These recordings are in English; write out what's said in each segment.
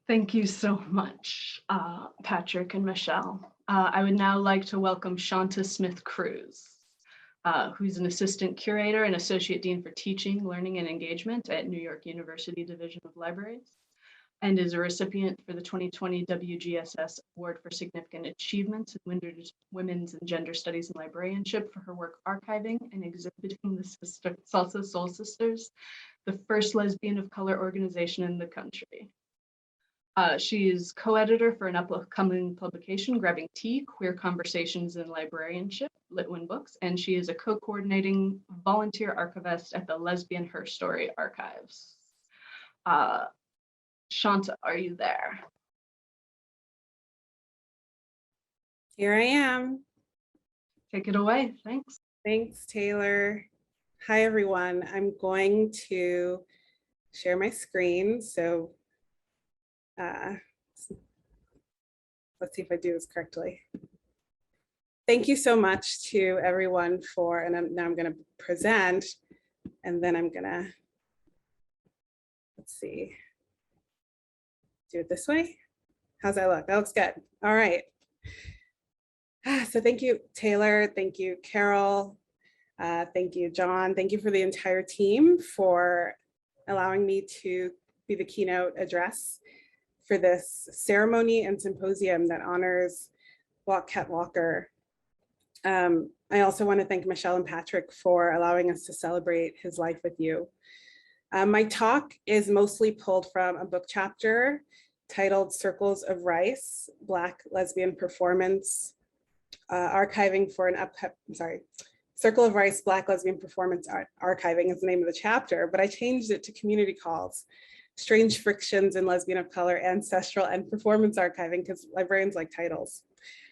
Thank you so much, Patrick and Michelle. I would now like to welcome Shanta Smith-Cruz, who's an assistant curator and associate dean for teaching, learning, and engagement at New York University Division of Libraries, and is a recipient for the 2020 WGSS Award for Significant Achievements in Women's and Gender Studies and Librarianship for her work archiving and exhibiting the Salsa Soul Sisters, the first lesbian of color organization in the country. She is co-editor for an upcoming publication, Grabbing Tea, Queer Conversations in Librarianship, Litwin Books, and she is a co-coordinating volunteer archivist at the Lesbian Her Story Archives. Shanta, are you there? Here I am. Take it away, thanks. Thanks, Taylor. Hi, everyone. I'm going to share my screen. So let's see if I do this correctly. Thank you so much to everyone for, and now I'm going to present, and then I'm going to, let's see, do it this way. How's that look? That looks good. All right. So thank you, Taylor. Thank you, Carol. Thank you, John. Thank you for the entire team for allowing me to be the keynote address for this ceremony and symposium that honors Walt Walker. I also want to thank Michelle and Patrick for allowing us to celebrate his life with you. My talk is mostly pulled from a book chapter titled Circles of Rice, Black Lesbian Performance Archiving for an Circle of Rice, Black Lesbian Performance Archiving is the name of the chapter, but I changed it to Community Calls, Strange Frictions in Lesbian of Color, Ancestral and Performance Archiving, because librarians like titles.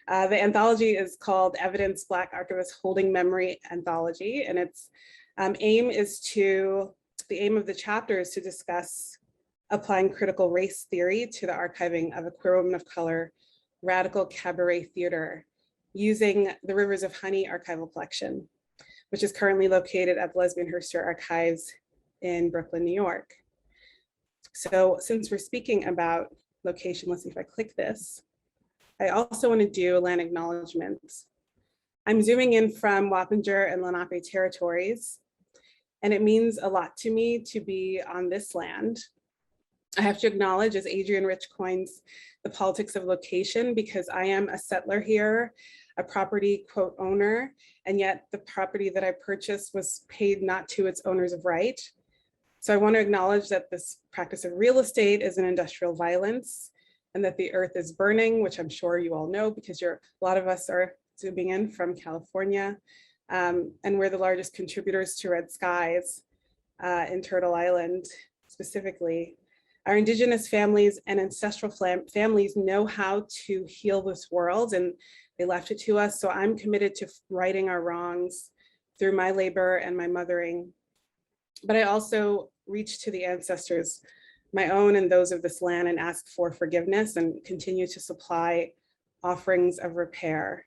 The anthology is called Evidence Black Archivists Holding Memory Anthology, and its the aim of the chapter is to discuss applying critical race theory to the archiving of a queer woman of color radical cabaret theater using the Rivers of Honey archival collection, which is currently located at the Lesbian Her Story Archives in Brooklyn, New York. So since we're speaking about location, let's see if I click this. I also want to do a land acknowledgement. I'm zooming in from Wappinger and Lenape territories, and it means a lot to me to be on this land. I have to acknowledge, as Adrienne Rich coins, the politics of location, because I am a settler here, a property quote owner, and yet the property that I purchased was paid not to its owners of right. So I want to acknowledge that this practice of real estate is an industrial violence, and that the earth is burning, which I'm sure you all know because a lot of us are zooming in from California, and we're the largest contributors to red skies in Turtle Island specifically. Our indigenous families and ancestral families know how to heal this world, and they left it to us. So I'm committed to righting our wrongs through my labor and my mothering. But I also reach to the ancestors, my own and those of this land, and ask for forgiveness and continue to supply offerings of repair.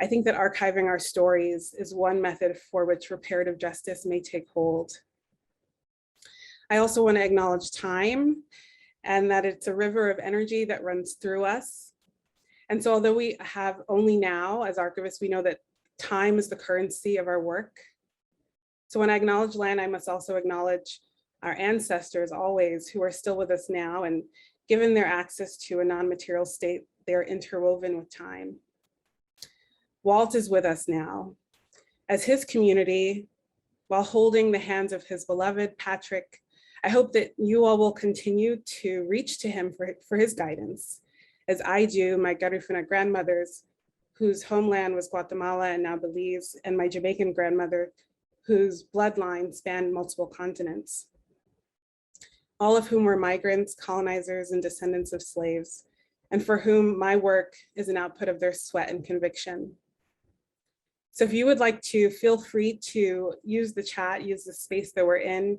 I think that archiving our stories is one method for which reparative justice may take hold. I also want to acknowledge time, and that it's a river of energy that runs through us. And so although we have only now, as archivists, we know that time is the currency of our work. So when I acknowledge land, I must also acknowledge our ancestors always, who are still with us now, and given their access to a non-material state, they are interwoven with time. Walt is with us now. As his community, while holding the hands of his beloved Patrick, I hope that you all will continue to reach to him for his guidance, as I do my Garifuna grandmothers, whose homeland was Guatemala and now Belize, and my Jamaican grandmother, whose bloodline spanned multiple continents, all of whom were migrants, colonizers, and descendants of slaves, and for whom my work is an output of their sweat and conviction. So if you would like to, feel free to use the chat, use the space that we're in,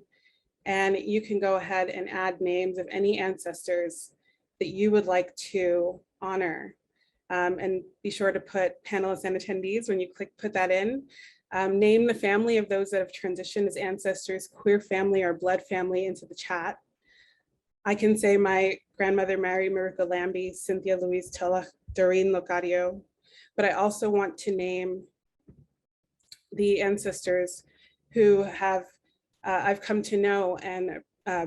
and you can go ahead and add names of any ancestors that you would like to honor. And be sure to put panelists and attendees when you put that in. Name the family of those that have transitioned as ancestors, queer family or blood family into the chat. I can say my grandmother, Mary Maruka Lambie, Cynthia Louise Tilla, Doreen Locadio, but I also want to name the ancestors who have I've come to know and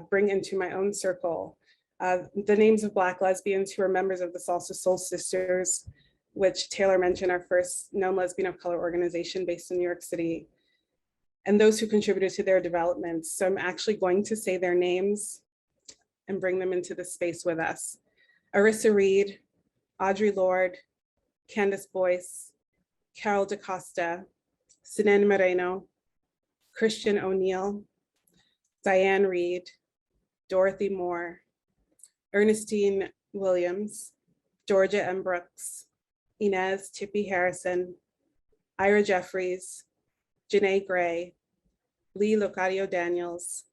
bring into my own circle. The names of Black lesbians who are members of the Salsa Soul Sisters, which Taylor mentioned, our first known lesbian of color organization based in New York City, and those who contributed to their development. So I'm actually going to say their names and bring them into the space with us. Arissa Reed, Audre Lorde, Candace Boyce, Carol DaCosta, Sinan Moreno, Christian O'Neill, Diane Reed, Dorothy Moore, Ernestine Williams, Georgia M. Brooks, Inez Tippy Harrison, Ira Jeffries, Janae Gray, Lee Locadio Daniels,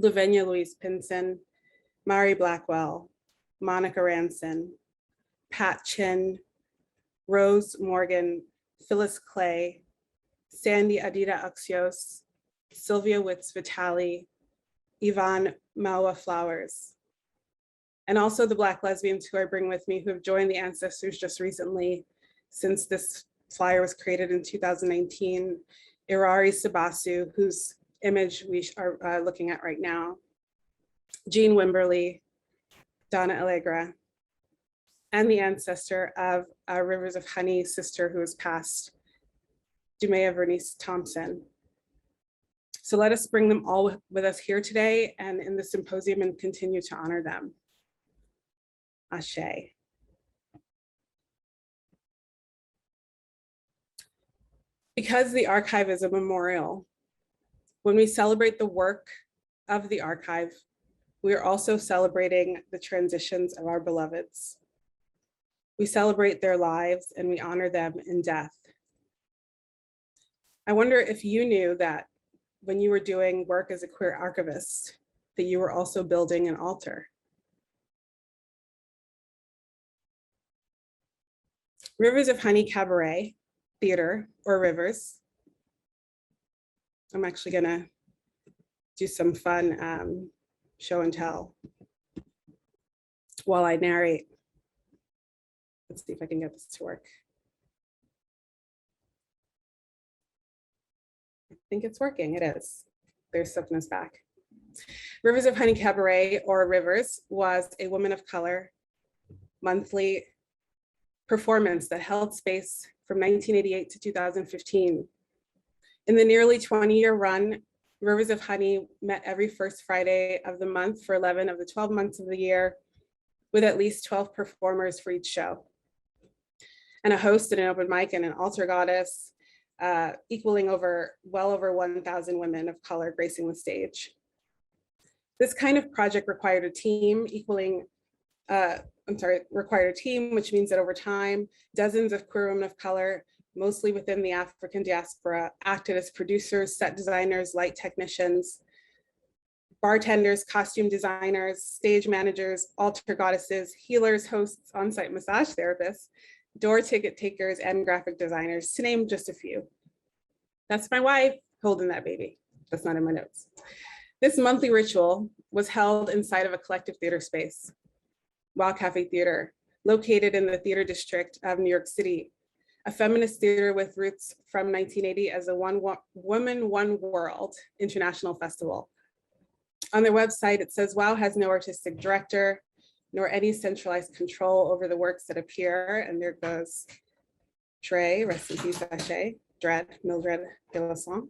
Lavenia Louise Pinson, Mari Blackwell, Monica Ranson, Pat Chin, Rose Morgan, Phyllis Clay, Sandy Adida Axios, Sylvia Witz Vitale, Yvonne Maua Flowers, and also the Black lesbians who I bring with me who have joined the ancestors just recently since this flyer was created in 2019, Irari Sabasu, whose image we are looking at right now, Jean Wimberly, Donna Allegra, and the ancestor of Rivers of Honey sister who has passed, Dumea Vernice Thompson. So let us bring them all with us here today and in the symposium and continue to honor them. Ashe. Because the archive is a memorial, when we celebrate the work of the archive, we are also celebrating the transitions of our beloveds. We celebrate their lives and we honor them in death. I wonder if you knew that when you were doing work as a queer archivist, that you were also building an altar. Rivers of Honey Cabaret Theater, or Rivers. I'm actually gonna do some fun show and tell while I narrate. Let's see if I can get this to work. I think it's working, it is. There's Sopna's back. Rivers of Honey Cabaret, or Rivers, was a woman of color monthly performance that held space from 1988 to 2015. In the nearly 20-year run, Rivers of Honey met every first Friday of the month for 11 of the 12 months of the year, with at least 12 performers for each show, and a host and an open mic and an altar goddess, equaling well over 1,000 women of color gracing the stage. This kind of project required a team which means that over time, dozens of queer women of color, mostly within the African diaspora, acted as producers, set designers, light technicians, bartenders, costume designers, stage managers, altar goddesses, healers, hosts, on-site massage therapists, door ticket takers, and graphic designers, to name just a few. That's my wife holding that baby. That's not in my notes. This monthly ritual was held inside of a collective theater space, Wild Cafe Theater, located in the theater district of New York City, a feminist theater with roots from 1980 as a One Woman, One World International Festival. On their website, it says, WOW has no artistic director, nor any centralized control over the works that appear. And there goes Trey, rest in peace, Ashe, Mildred de la Sang.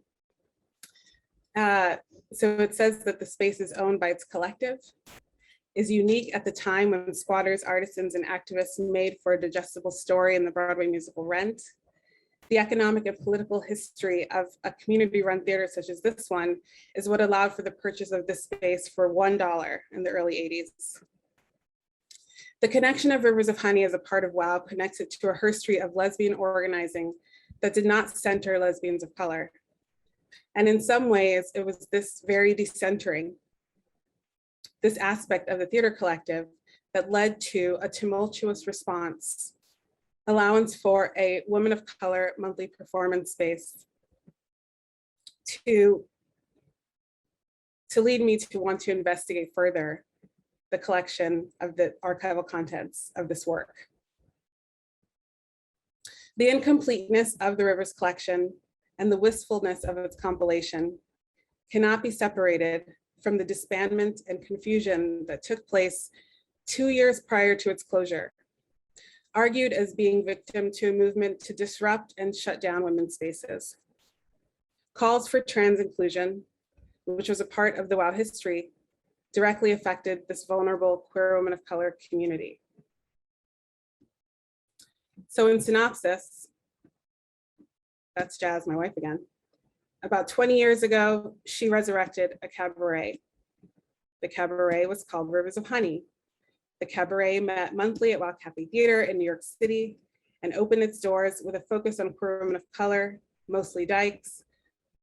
So it says that the space is owned by its collective, is unique at the time when squatters, artisans, and activists made for a digestible story in the Broadway musical Rent. The economic and political history of a community-run theater such as this one is what allowed for the purchase of this space for $1 in the early 80s. The connection of Rivers of Honey as a part of WOW connects it to a history of lesbian organizing that did not center lesbians of color. And in some ways, it was this very decentering, this aspect of the theater collective that led to a tumultuous response, allowance for a women of color monthly performance space to lead me to want to investigate further the collection of the archival contents of this work. The incompleteness of the Rivers collection and the wistfulness of its compilation cannot be separated from the disbandment and confusion that took place 2 years prior to its closure, argued as being victim to a movement to disrupt and shut down women's spaces. Calls for trans inclusion, which was a part of the WOW history, directly affected this vulnerable queer woman of color community. So in synopsis, that's Jazz, my wife again. About 20 years ago, she resurrected a cabaret. The cabaret was called Rivers of Honey. The cabaret met monthly at Walt Cafe Theater in New York City and opened its doors with a focus on queer women of color, mostly dykes,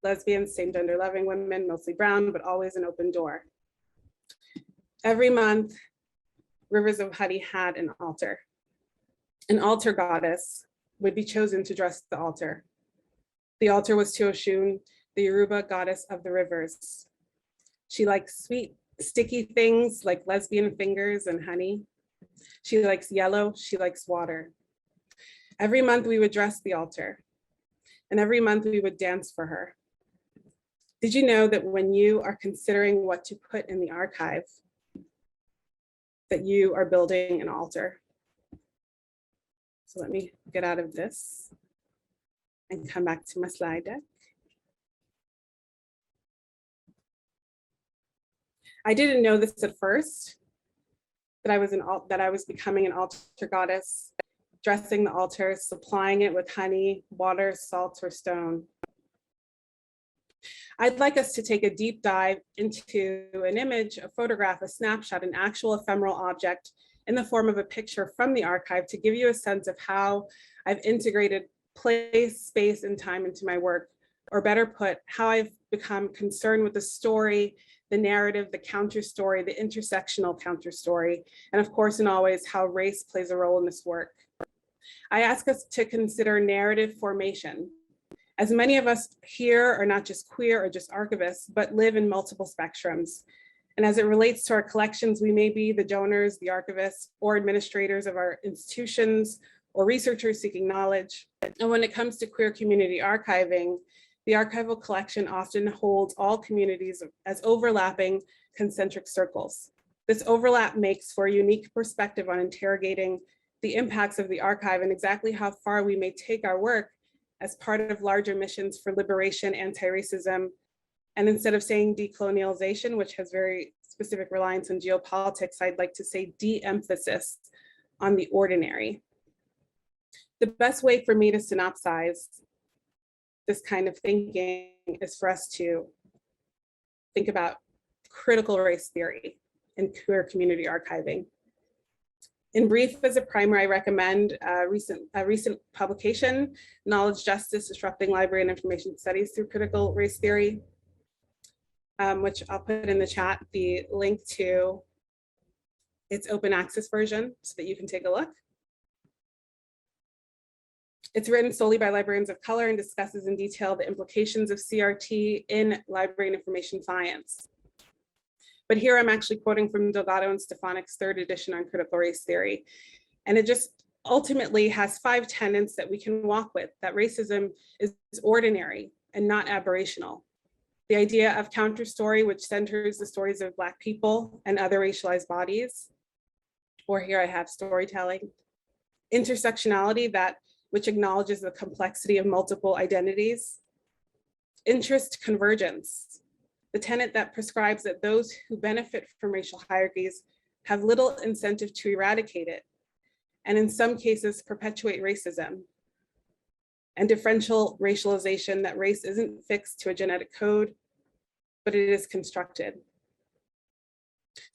lesbians, same-gender loving women, mostly brown, but always an open door. Every month, Rivers of Honey had an altar. An altar goddess would be chosen to dress the altar. The altar was to Oshun, the Yoruba goddess of the rivers. She likes sweet, sticky things like lesbian fingers and honey. She likes yellow, she likes water. Every month we would dress the altar, and every month we would dance for her. Did you know that when you are considering what to put in the archive, that you are building an altar? So let me get out of this and come back to my slide deck. I didn't know this at first, that I was becoming an altar goddess, dressing the altar, supplying it with honey, water, salt, or stone. I'd like us to take a deep dive into an image, a photograph, a snapshot, an actual ephemeral object in the form of a picture from the archive to give you a sense of how I've integrated place, space, and time into my work, or better put, how I've become concerned with the story, the narrative, the counter story, the intersectional counter story, and of course, and always, how race plays a role in this work. I ask us to consider narrative formation. As many of us here are not just queer or just archivists, but live in multiple spectrums. And as it relates to our collections, we may be the donors, the archivists, or administrators of our institutions, or researchers seeking knowledge. And when it comes to queer community archiving, the archival collection often holds all communities as overlapping concentric circles. This overlap makes for a unique perspective on interrogating the impacts of the archive and exactly how far we may take our work as part of larger missions for liberation, anti-racism, and instead of saying decolonialization, which has very specific reliance on geopolitics, I'd like to say de-emphasis on the ordinary. The best way for me to synopsize this kind of thinking is for us to think about critical race theory and queer community archiving. In brief, as a primer, I recommend a recent publication, Knowledge Justice, Disrupting Library and Information Studies Through Critical Race Theory, which I'll put in the chat, the link to its open access version so that you can take a look. It's written solely by librarians of color and discusses in detail the implications of CRT in library and information science. But here I'm actually quoting from Delgado and Stefanik's third edition on critical race theory. And it just ultimately has 5 tenets that we can walk with, that racism is ordinary and not aberrational. The idea of counter story, which centers the stories of Black people and other racialized bodies, or here I have storytelling. Intersectionality, which acknowledges the complexity of multiple identities. Interest convergence, the tenet that prescribes that those who benefit from racial hierarchies have little incentive to eradicate it, and in some cases perpetuate racism. And differential racialization, that race isn't fixed to a genetic code, but it is constructed.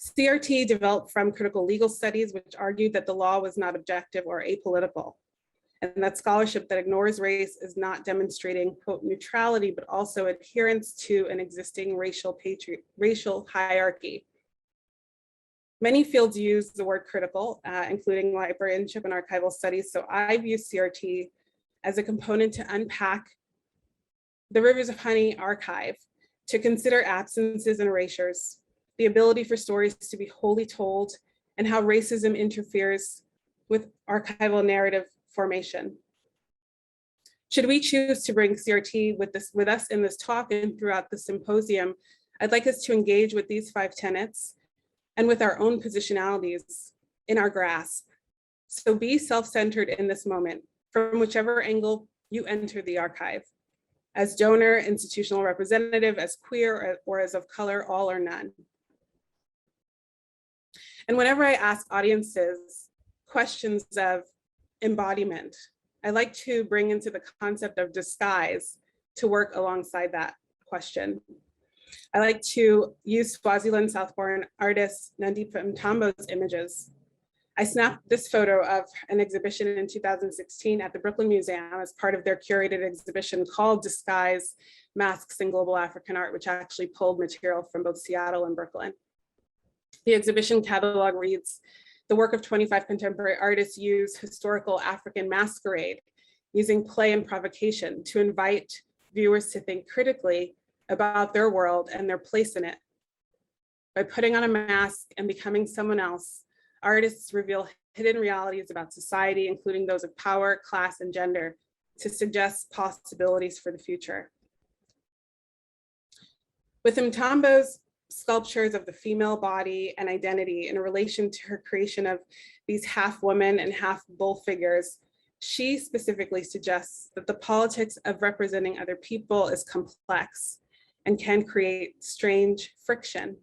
CRT developed from critical legal studies, which argued that the law was not objective or apolitical, and that scholarship that ignores race is not demonstrating, quote, neutrality, but also adherence to an existing racial hierarchy. Many fields use the word critical, including librarianship and archival studies, so I've used CRT as a component to unpack the Rivers of Honey archive, to consider absences and erasures, the ability for stories to be wholly told, and how racism interferes with archival narrative formation. Should we choose to bring CRT with us in this talk and throughout the symposium, I'd like us to engage with these 5 tenets and with our own positionalities in our grasp. So be self-centered in this moment from whichever angle you enter the archive, as donor, institutional representative, as queer, or as of color, all or none. And whenever I ask audiences questions of embodiment, I like to bring into the concept of disguise to work alongside that question. I like to use Swaziland South-born artist Nandipha Mtambo's images. I snapped this photo of an exhibition in 2016 at the Brooklyn Museum as part of their curated exhibition called Disguise, Masks, and Global African Art, which actually pulled material from both Seattle and Brooklyn. The exhibition catalog reads, the work of 25 contemporary artists use historical African masquerade, using play and provocation to invite viewers to think critically about their world and their place in it. By putting on a mask and becoming someone else, artists reveal hidden realities about society, including those of power, class, and gender, to suggest possibilities for the future. With Mtambo's sculptures of the female body and identity in relation to her creation of these half woman and half bull figures, she specifically suggests that the politics of representing other people is complex and can create strange friction.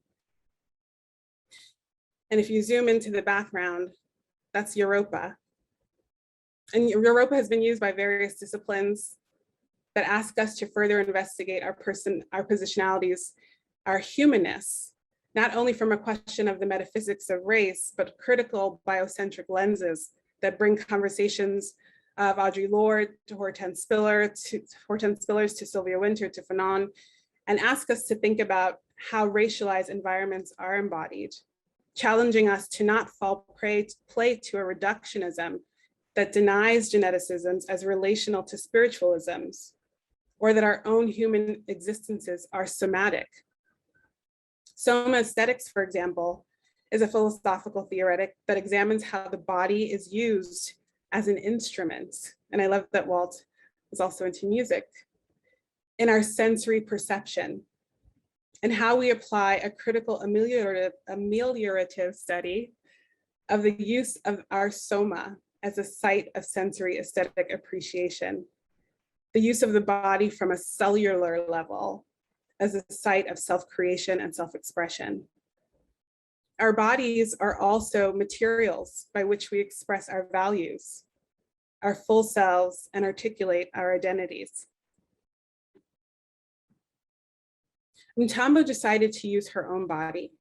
And if you zoom into the background, that's Europa. And Europa has been used by various disciplines that ask us to further investigate our positionalities, our humanness, not only from a question of the metaphysics of race, but critical biocentric lenses that bring conversations of Audre Lorde to Hortense Spillers, to Sylvia Wynter, to Fanon, and ask us to think about how racialized environments are embodied, challenging us to not fall prey to a reductionism that denies geneticisms as relational to spiritualisms, or that our own human existences are somatic. Soma aesthetics, for example, is a philosophical theoretic that examines how the body is used as an instrument. And I love that Walt was also into music, in our sensory perception, and how we apply a critical ameliorative study of the use of our soma as a site of sensory aesthetic appreciation, the use of the body from a cellular level as a site of self-creation and self-expression. Our bodies are also materials by which we express our values, our full selves, and articulate our identities. Mtambo decided to use her own body,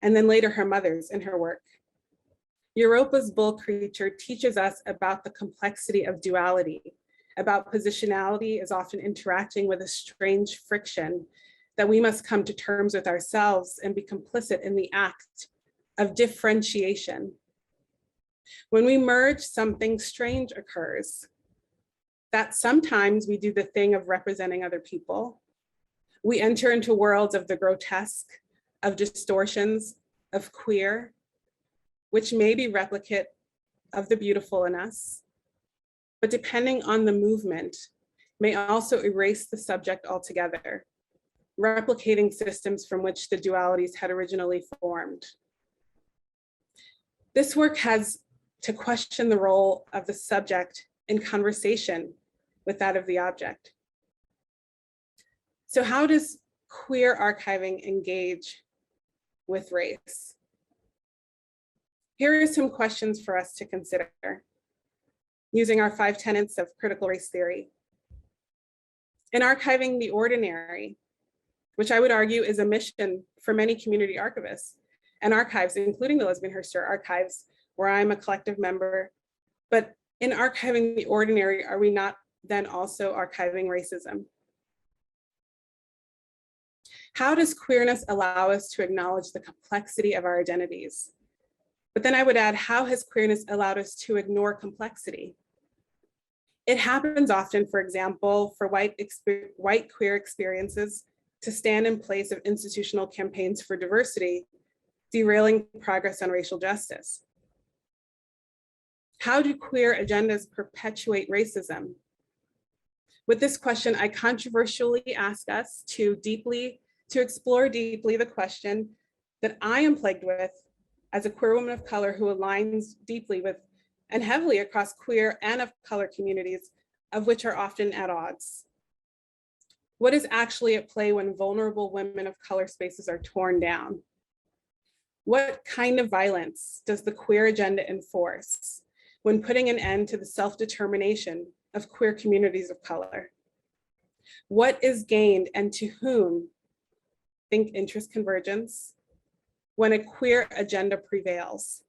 and then later her mother's in her work. Europa's bull creature teaches us about the complexity of duality, about positionality as often interacting with a strange friction that we must come to terms with ourselves and be complicit in the act of differentiation. When we merge, something strange occurs, that sometimes we do the thing of representing other people. We enter into worlds of the grotesque, of distortions, of queer, which may be replicate of the beautiful in us, but depending on the movement, may also erase the subject altogether, replicating systems from which the dualities had originally formed. This work has to question the role of the subject in conversation with that of the object. So how does queer archiving engage with race? Here are some questions for us to consider using our 5 tenets of critical race theory. In archiving the ordinary, which I would argue is a mission for many community archivists and archives, including the Lesbian History Archives, where I'm a collective member, but in archiving the ordinary, are we not then also archiving racism? How does queerness allow us to acknowledge the complexity of our identities? But then I would add, how has queerness allowed us to ignore complexity? It happens often, for example, for white queer experiences to stand in place of institutional campaigns for diversity, derailing progress on racial justice? How do queer agendas perpetuate racism? With this question, I controversially ask us to explore deeply the question that I am plagued with as a queer woman of color who aligns deeply with and heavily across queer and of color communities, of which are often at odds. What is actually at play when vulnerable women of color spaces are torn down? What kind of violence does the queer agenda enforce when putting an end to the self-determination of queer communities of color? What is gained and to whom? Think interest convergence, when a queer agenda prevails.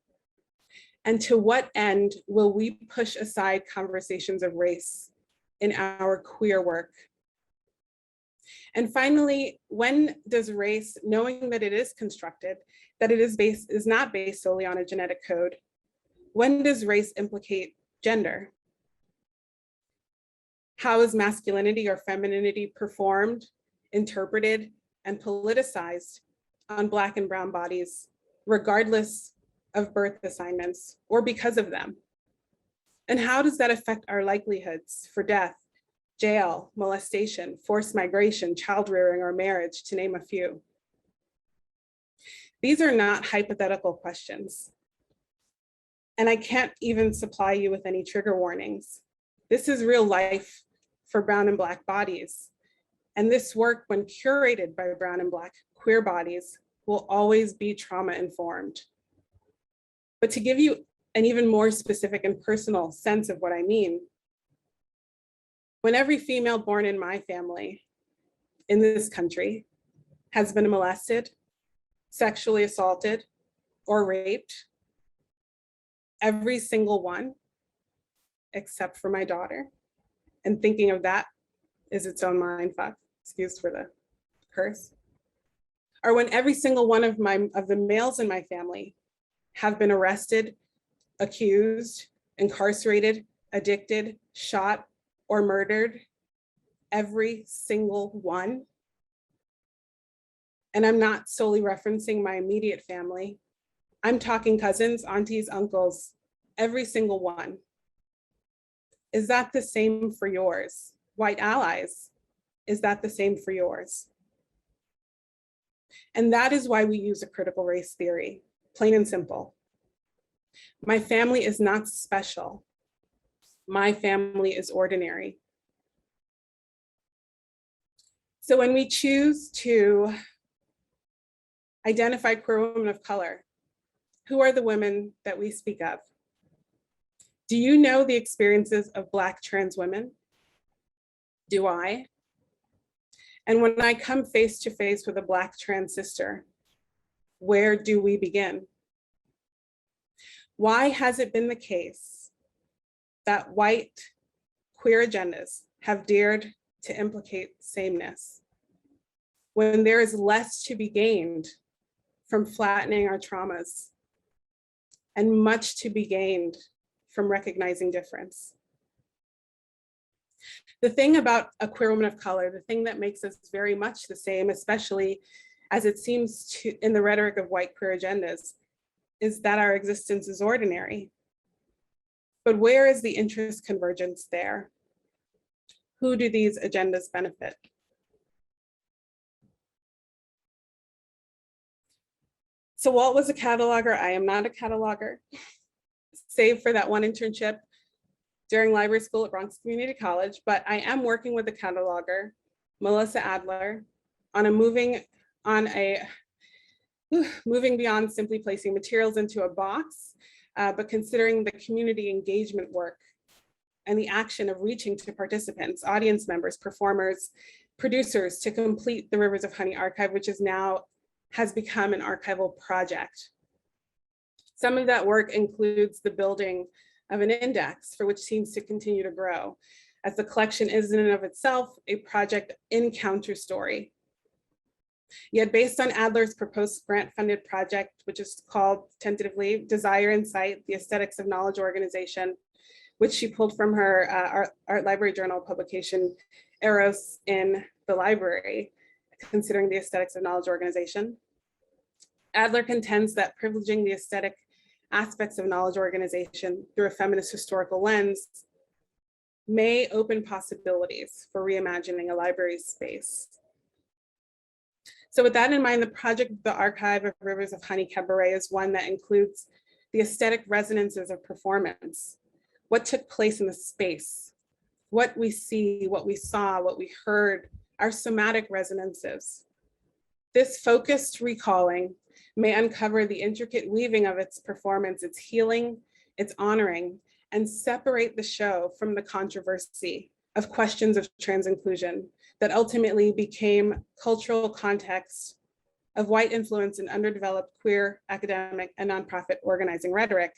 And to what end will we push aside conversations of race in our queer work? And finally, when does race, knowing that it is constructed, that it is not based solely on a genetic code, when does race implicate gender? How is masculinity or femininity performed, interpreted, and politicized on Black and brown bodies, regardless of birth assignments or because of them? And how does that affect our likelihoods for death, jail, molestation, forced migration, child rearing, or marriage, to name a few? These are not hypothetical questions. And I can't even supply you with any trigger warnings. This is real life for brown and Black bodies. And this work, when curated by brown and Black queer bodies, will always be trauma informed. But to give you an even more specific and personal sense of what I mean, when every female born in my family in this country has been molested, sexually assaulted, or raped, every single one, except for my daughter, and thinking of that is its own mindfuck, excuse for the curse, or when every single one of the males in my family have been arrested, accused, incarcerated, addicted, shot, or murdered, every single one. And I'm not solely referencing my immediate family. I'm talking cousins, aunties, uncles, every single one. Is that the same for yours? White allies, is that the same for yours? And that is why we use a critical race theory, plain and simple. My family is not special. My family is ordinary. So when we choose to identify queer women of color, who are the women that we speak of? Do you know the experiences of Black trans women? Do I? And when I come face to face with a Black trans sister, where do we begin? Why has it been the case that white queer agendas have dared to implicate sameness when there is less to be gained from flattening our traumas and much to be gained from recognizing difference? The thing about a queer woman of color, the thing that makes us very much the same, especially as it seems to in the rhetoric of white queer agendas, is that our existence is ordinary. But where is the interest convergence there? Who do these agendas benefit? So Walt was a cataloger. I am not a cataloger, save for that one internship during library school at Bronx Community College, but I am working with a cataloger, Melissa Adler, on moving beyond simply placing materials into a box, but considering the community engagement work and the action of reaching to participants, audience members, performers, producers to complete the Rivers of Honey archive, which has become an archival project. Some of that work includes the building of an index, for which seems to continue to grow, as the collection is in and of itself a project in counter story. Yet based on Adler's proposed grant-funded project, which is called tentatively Desire Insight, the Aesthetics of Knowledge Organization, which she pulled from her Art Library Journal publication, Eros in the Library, considering the aesthetics of knowledge organization. Adler contends that privileging the aesthetic aspects of knowledge organization through a feminist historical lens may open possibilities for reimagining a library space. So with that in mind, the project of the Archive of Rivers of Honey Cabaret is one that includes the aesthetic resonances of performance, what took place in the space, what we see, what we saw, what we heard, our somatic resonances. This focused recalling may uncover the intricate weaving of its performance, its healing, its honoring, and separate the show from the controversy of questions of trans inclusion that ultimately became cultural context of white influence in underdeveloped queer academic and nonprofit organizing rhetoric,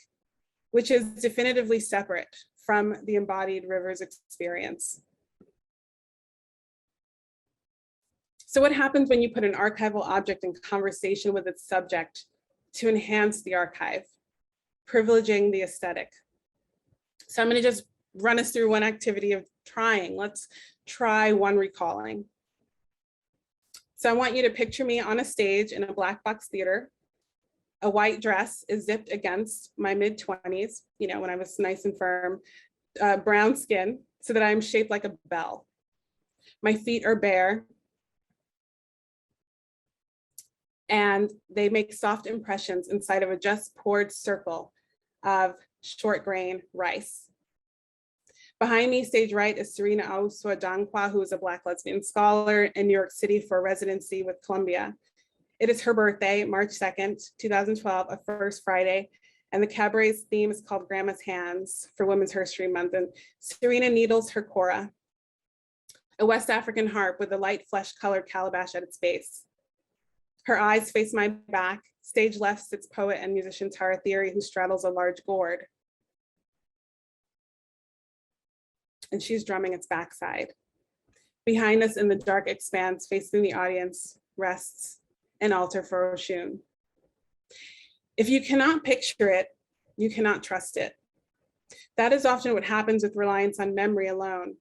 which is definitively separate from the embodied Rivers experience. So what happens when you put an archival object in conversation with its subject to enhance the archive, privileging the aesthetic? So I'm going to just run us through one activity of trying. Let's try one recalling. So I want you to picture me on a stage in a black box theater. A white dress is zipped against my mid-20s, you know, when I was nice and firm, brown skin, so that I'm shaped like a bell. My feet are bare, and they make soft impressions inside of a just poured circle of short grain rice. Behind me, stage right, is Serena Ausua-Dankwa, who is a Black lesbian scholar in New York City for residency with Columbia. It is her birthday, March 2nd, 2012, a first Friday, and the cabaret's theme is called Grandma's Hands for Women's History Month, and Serena needles her kora, a West African harp with a light flesh-colored calabash at its base. Her eyes face my back. Stage left sits poet and musician Tara Theory, who straddles a large gourd. And she's drumming its backside. Behind us in the dark expanse, facing the audience, rests an altar for Oshun. If you cannot picture it, you cannot trust it. That is often what happens with reliance on memory alone.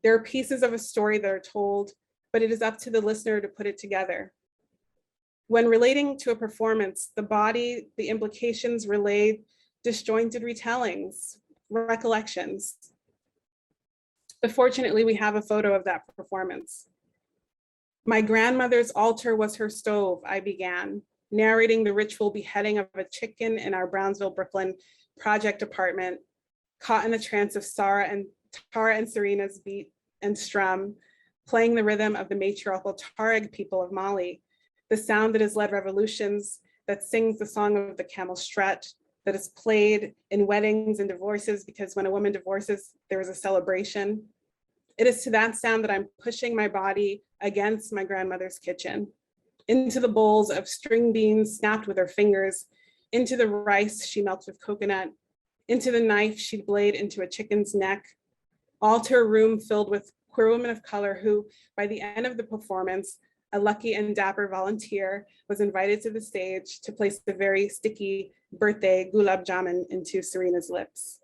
There are pieces of a story that are told, but it is up to the listener to put it together. When relating to a performance, the body, the implications relayed disjointed retellings, recollections. But fortunately, we have a photo of that performance. My grandmother's altar was her stove, I began, narrating the ritual beheading of a chicken in our Brownsville, Brooklyn project apartment, caught in the trance of Tara and Serena's beat and strum, playing the rhythm of the matriarchal Tuareg people of Mali, the sound that has led revolutions, that sings the song of the camel strut, that is played in weddings and divorces, because when a woman divorces, there is a celebration. It is to that sound that I'm pushing my body against my grandmother's kitchen, into the bowls of string beans snapped with her fingers, into the rice she melts with coconut, into the knife she blade into a chicken's neck, all to a room filled with queer women of color who, by the end of the performance, a lucky and dapper volunteer was invited to the stage to place the very sticky birthday gulab jamun into Serena's lips.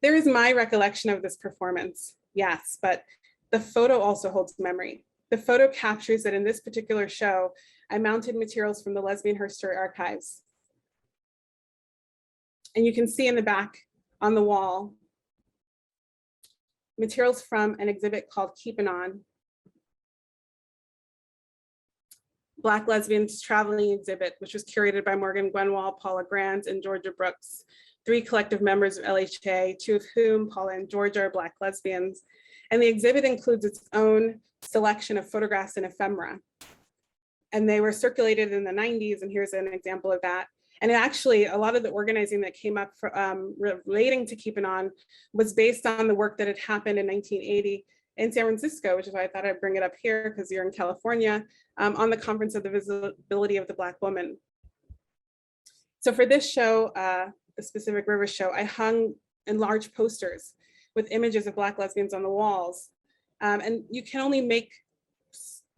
There is my recollection of this performance, yes, but the photo also holds memory. The photo captures that in this particular show, I mounted materials from the Lesbian History Archives. And you can see in the back on the wall, materials from an exhibit called Keepin' On, Black lesbians traveling exhibit, which was curated by Morgan Gwenwall, Paula Grant, and Georgia Brooks, 3 collective members of LHA, 2 of whom, Paula and Georgia, are Black lesbians. And the exhibit includes its own selection of photographs and ephemera. And they were circulated in the 90s, and here's an example of that. And actually, a lot of the organizing that came up for, relating to Keepin' On was based on the work that had happened in 1980 in San Francisco, which is why I thought I'd bring it up here because you're in California, on the Conference of the Visibility of the Black Woman. So for this show, the specific River show, I hung in large posters with images of Black lesbians on the walls. And you can only make,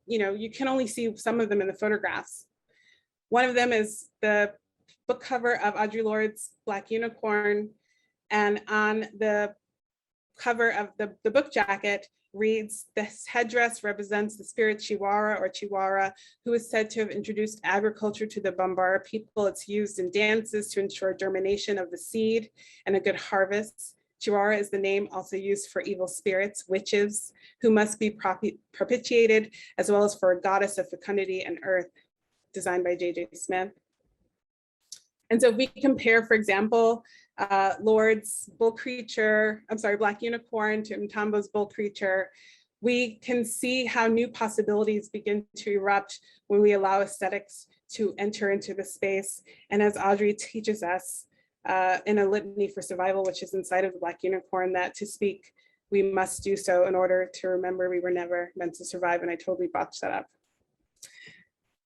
you can only see some of them in the photographs. One of them is the book cover of Audre Lorde's Black Unicorn. And on the cover of the book jacket reads, "This headdress represents the spirit Chihuahua or Chihuahua, who is said to have introduced agriculture to the Bambara people. It's used in dances to ensure germination of the seed and a good harvest. Chihuahua is the name also used for evil spirits, witches, who must be propitiated, as well as for a goddess of fecundity and earth," designed by J.J. Smith. And so if we compare, for example, Lord's bull creature, Black unicorn to Mtambo's bull creature, we can see how new possibilities begin to erupt when we allow aesthetics to enter into the space. And as Audrey teaches us in a litany for survival, which is inside of the Black unicorn, that to speak, we must do so in order to remember we were never meant to survive. And I totally botched that up.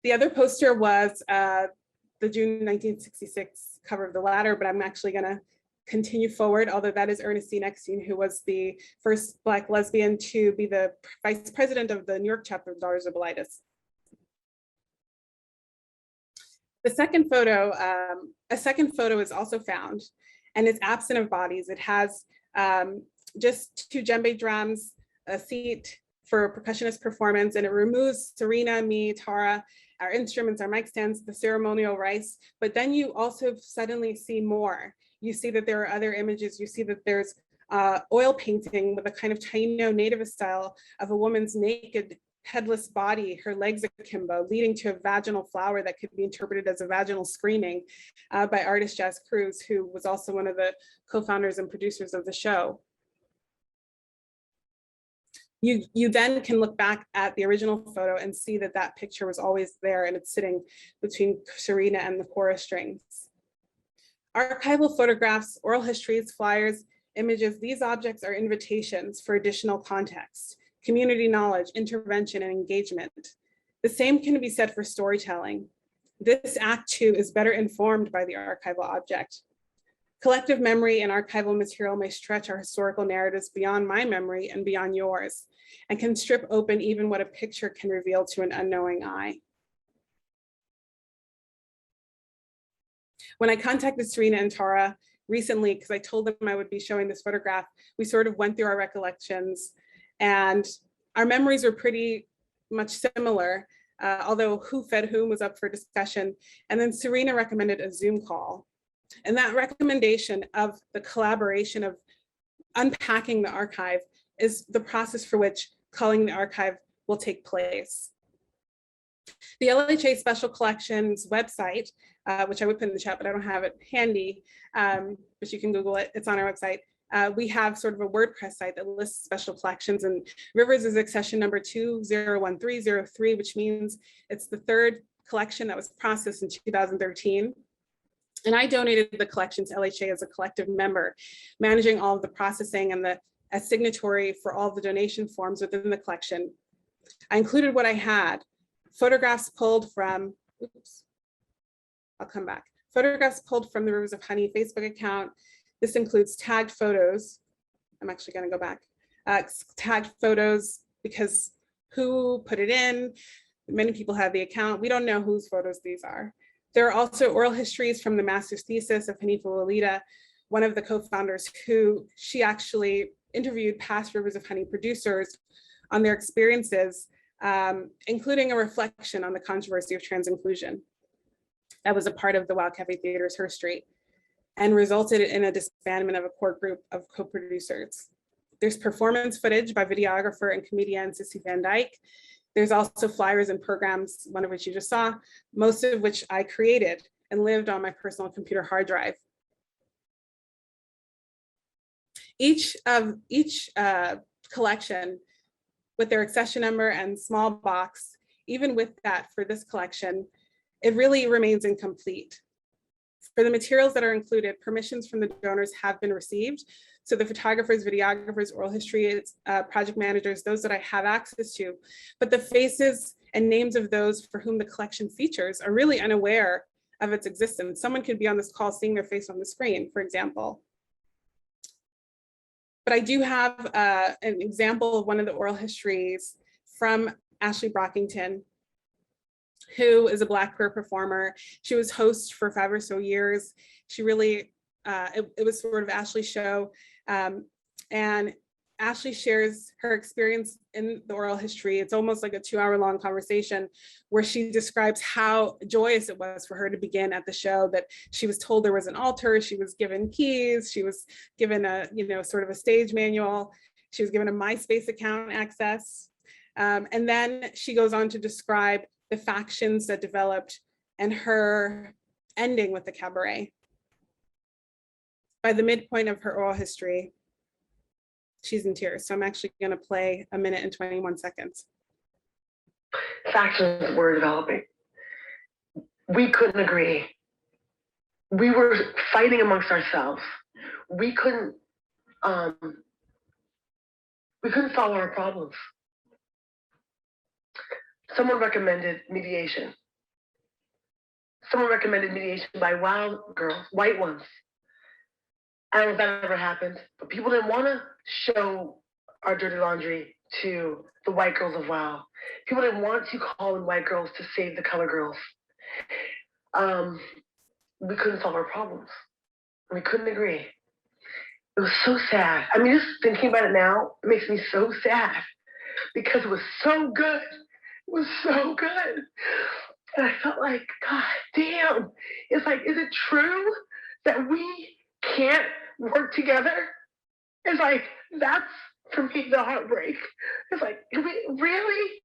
The other poster was the June 1966 cover of the Ladder, but I'm actually gonna continue forward, although that is Ernestine Eckstein, who was the first Black lesbian to be the vice president of the New York chapter of Daughters of Bilitis. The second photo, a second photo is also found, and it's absent of bodies. It has just 2 djembe drums, a seat for percussionist performance, and it removes Serena, me, Tara, our instruments, our mic stands, the ceremonial rice, but then you also suddenly see more. You see that there are other images. You see that there's oil painting with a kind of Taino nativist style of a woman's naked, headless body, her legs akimbo, leading to a vaginal flower that could be interpreted as a vaginal screaming by artist Jazz Cruz, who was also one of the co-founders and producers of the show. You then can look back at the original photo and see that that picture was always there, and it's sitting between Serena and the chorus strings. Archival photographs, oral histories, flyers, images, these objects are invitations for additional context, community knowledge, intervention, and engagement. The same can be said for storytelling. This act too is better informed by the archival object. Collective memory and archival material may stretch our historical narratives beyond my memory and beyond yours, and can strip open even what a picture can reveal to an unknowing eye. When I contacted Serena and Tara recently, because I told them I would be showing this photograph, we sort of went through our recollections, and our memories were pretty much similar, although who fed whom was up for discussion. And then Serena recommended a Zoom call. And that recommendation of the collaboration of unpacking the archive is the process for which calling the archive will take place. The LHA Special Collections website, which I would put in the chat, but I don't have it handy, but you can Google it, it's on our website. We have sort of a WordPress site that lists special collections, and Rivers is accession number 201303, which means it's the 3rd collection that was processed in 2013. And I donated the collection to LHA as a collective member, managing all of the processing and as signatory for all the donation forms within the collection. I included what I had, photographs pulled from, oops, I'll come back. Photographs pulled from the Rivers of Honey Facebook account. This includes tagged photos. I'm actually gonna go back. Tagged photos because who put it in? Many people have the account. We don't know whose photos these are. There are also oral histories from the master's thesis of Hanifa Walida, one of the co-founders, who she actually interviewed past Rivers of Honey producers on their experiences, including a reflection on the controversy of trans inclusion. That was a part of the Wild Cafe Theater's history and resulted in a disbandment of a core group of co-producers. There's performance footage by videographer and comedian Sissy Van Dyke. There's also flyers and programs, one of which you just saw, most of which I created and lived on my personal computer hard drive. Each collection with their accession number and small box, even with that for this collection, it really remains incomplete. For the materials that are included, permissions from the donors have been received. So the photographers, videographers, oral history project managers, those that I have access to, but the faces and names of those for whom the collection features are really unaware of its existence. Someone could be on this call seeing their face on the screen, for example. But I do have an example of one of the oral histories from Ashley Brockington, who is a Black queer performer. She was host for 5 or so years. She really, it was sort of Ashley's show. And Ashley shares her experience in the oral history. It's almost like a 2-hour-long conversation where she describes how joyous it was for her to begin at the show, that she was told there was an altar, she was given keys, she was given a, sort of a stage manual, she was given a MySpace account access. And then she goes on to describe the factions that developed and her ending with the cabaret. By the midpoint of her oral history, she's in tears. So I'm actually going to play 1 minute and 21 seconds. Factions were developing. We couldn't agree. We were fighting amongst ourselves. We couldn't solve our problems. Someone recommended mediation. Someone recommended mediation by wild girls, white ones. I don't know if that ever happened, but people didn't want to show our dirty laundry to the white girls of WOW. People didn't want to call in white girls to save the color girls. We couldn't solve our problems. We couldn't agree. It was so sad. I mean, just thinking about it now, it makes me so sad because it was so good. It was so good. And I felt like, God damn. It's like, is it true that we can't work together? It's like, that's for me the heartbreak. It's like, really?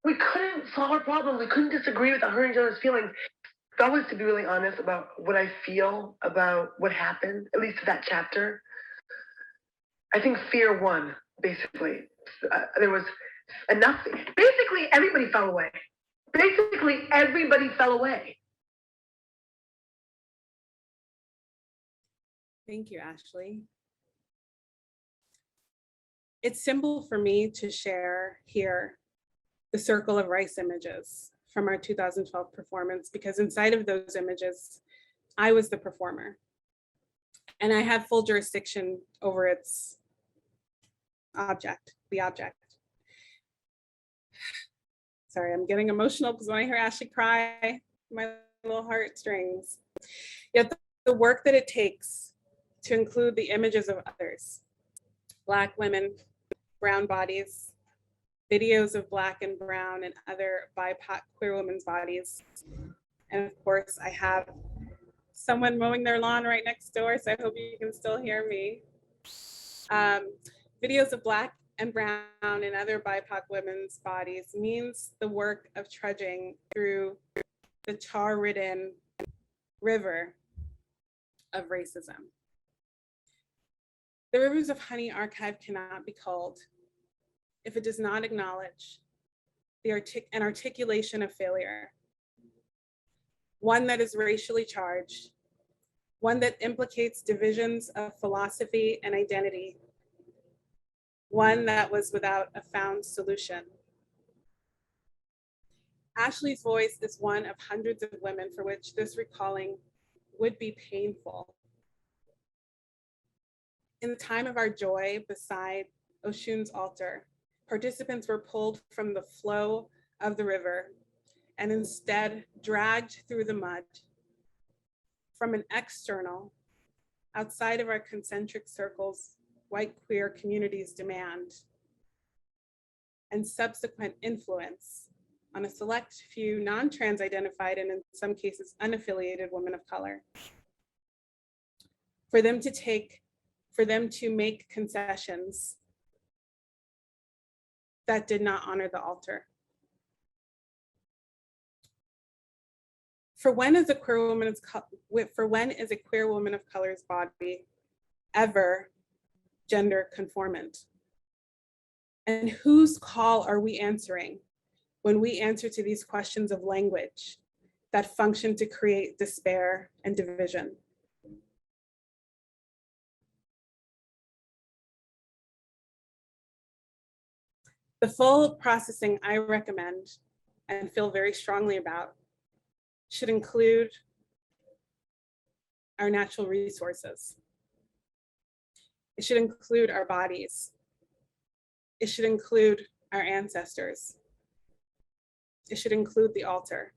We couldn't solve our problems. We couldn't disagree without hurting each other's feelings. If I was to be really honest about what I feel about what happened, at least to that chapter, I think fear won, basically. There was enough. Basically, everybody fell away. Thank you, Ashley. It's simple for me to share here the circle of rice images from our 2012 performance, because inside of those images, I was the performer. And I had full jurisdiction over its object, the object. Sorry, I'm getting emotional because when I hear Ashley cry, my little heartstrings. Yet the work that it takes to include the images of others, Black women, brown bodies, videos of Black and brown and other BIPOC queer women's bodies. And of course, I have someone mowing their lawn right next door, so I hope you can still hear me. Videos of Black and brown and other BIPOC women's bodies means the work of trudging through the tar-ridden river of racism. The Rivers of Honey archive cannot be culled if it does not acknowledge an articulation of failure, one that is racially charged, one that implicates divisions of philosophy and identity, one that was without a found solution. Ashley's voice is one of hundreds of women for which this recalling would be painful. In the time of our joy beside Oshun's altar, participants were pulled from the flow of the river and instead dragged through the mud from an external, outside of our concentric circles, white queer communities demand, and subsequent influence on a select few non-trans identified and in some cases unaffiliated women of color. For them to make concessions that did not honor the altar. For when is a queer woman of color's body ever gender conformant? And whose call are we answering when we answer to these questions of language that function to create despair and division? The full processing I recommend and feel very strongly about should include our natural resources. It should include our bodies. It should include our ancestors. It should include the altar.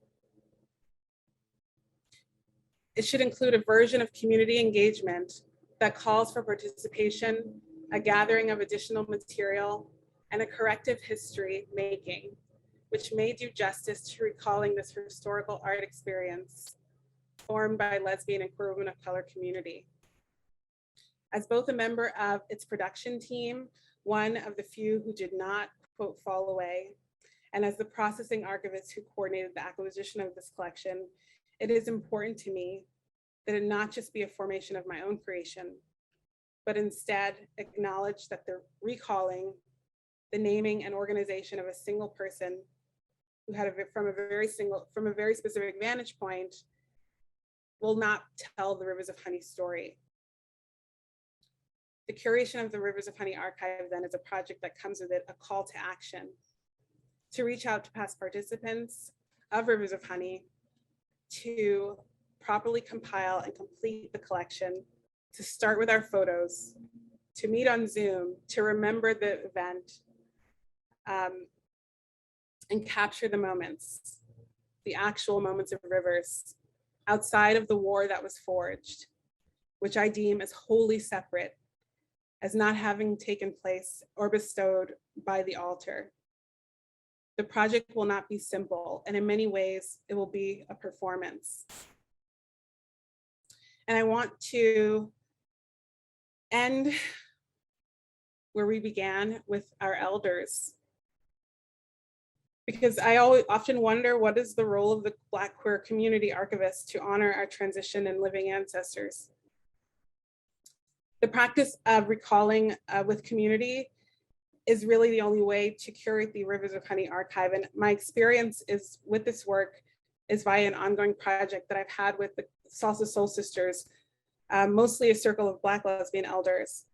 It should include a version of community engagement that calls for participation, a gathering of additional material, and a corrective history making, which may do justice to recalling this historical art experience formed by lesbian and queer women of color community. As both a member of its production team, one of the few who did not, quote, fall away, and as the processing archivist who coordinated the acquisition of this collection, it is important to me that it not just be a formation of my own creation, but instead acknowledge that the recalling, the naming and organization of a single person who had from a very specific vantage point will not tell the Rivers of Honey story. The curation of the Rivers of Honey archive then is a project that comes with it a call to action to reach out to past participants of Rivers of Honey to properly compile and complete the collection, to start with our photos, to meet on Zoom, to remember the event, and capture the moments, the actual moments of Rivers outside of the war that was forged, which I deem as wholly separate, as not having taken place or bestowed by the altar. The project will not be simple, and in many ways, it will be a performance. And I want to end where we began with our elders, because I often wonder, what is the role of the Black queer community archivist to honor our transition and living ancestors? The practice of recalling with community is really the only way to curate the Rivers of Honey archive. And my experience is with this work is via an ongoing project that I've had with the Salsa Soul Sisters, mostly a circle of Black lesbian elders.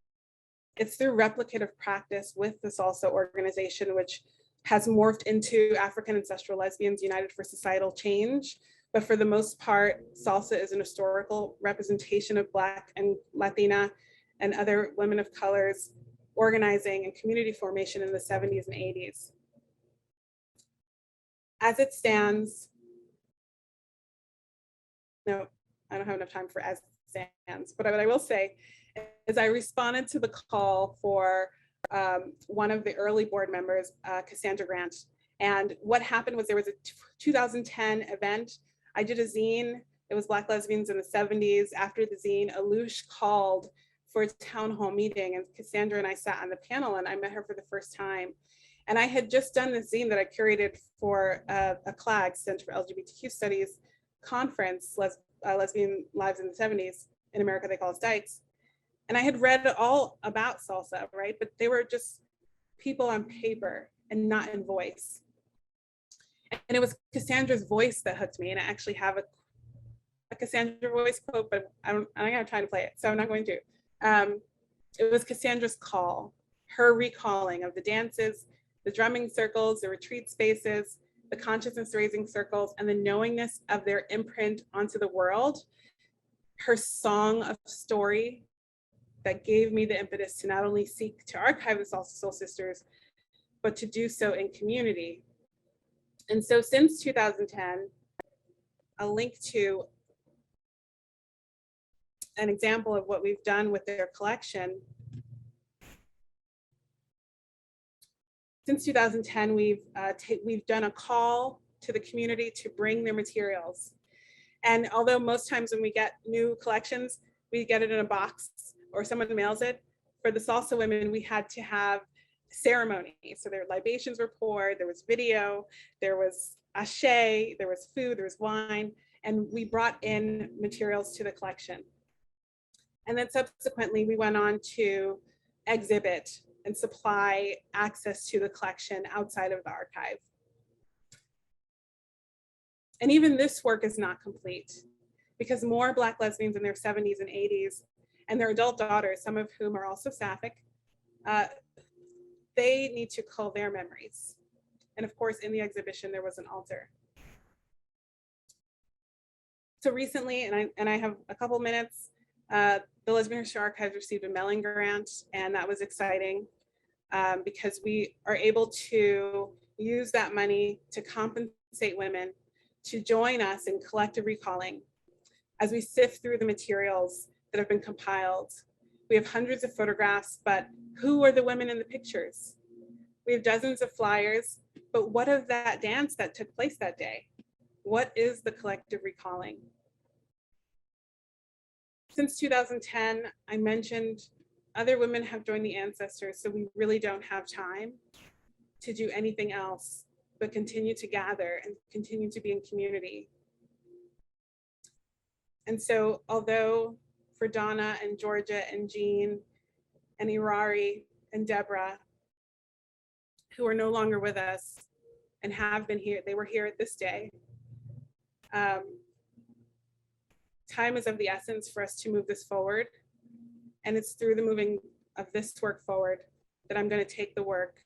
It's through replicative practice with the Salsa organization, which has morphed into African Ancestral Lesbians United for Societal Change. But for the most part, Salsa is an historical representation of Black and Latina and other women of colors organizing and community formation in the 70s and 80s. As it stands, no, I don't have enough time for as it stands, but what I will say is I responded to the call for one of the early board members, Cassandra Grant. And what happened was there was a 2010 event. I did a zine. It was Black lesbians in the 70s. After the zine, Alush called for a town hall meeting, and Cassandra and I sat on the panel, and I met her for the first time. And I had just done this zine that I curated for a CLAG, Center for LGBTQ Studies conference, Lesbian Lives in the 70s. In America, they call us dykes. And I had read all about salsa, right? But they were just people on paper and not in voice. And it was Cassandra's voice that hooked me. And I actually have a Cassandra voice quote, but I don't have time to play it, so I'm not going to. It was Cassandra's call, her recalling of the dances, the drumming circles, the retreat spaces, the consciousness raising circles, and the knowingness of their imprint onto the world. Her song of story that gave me the impetus to not only seek to archive the Salsa Soul Sisters, but to do so in community. And so since 2010, I'll link to an example of what we've done with their collection. Since 2010, we've done a call to the community to bring their materials. And although most times when we get new collections, we get it in a box or someone mails it, for the Salsa women, we had to have ceremony. So their libations were poured, there was video, there was ashe, there was food, there was wine, and we brought in materials to the collection. And then subsequently, we went on to exhibit and supply access to the collection outside of the archive. And even this work is not complete, because more Black lesbians in their 70s and 80s and their adult daughters, some of whom are also sapphic, they need to cull their memories. And of course, in the exhibition, there was an altar. So recently, and I have a couple minutes, the Lesbian History Archive received a Mellon grant, and that was exciting because we are able to use that money to compensate women to join us in collective recalling. as we sift through the materials that have been compiled. We have hundreds of photographs, but who are the women in the pictures? We have dozens of flyers, but what of that dance that took place that day? What is the collective recalling? Since 2010, I mentioned other women have joined the ancestors, so we really don't have time to do anything else but continue to gather and continue to be in community. And so although for Donna and Georgia and Jean and Irari and Deborah, who are no longer with us and have been here, they were here at this day. Time is of the essence for us to move this forward. And it's through the moving of this work forward that I'm going to take the work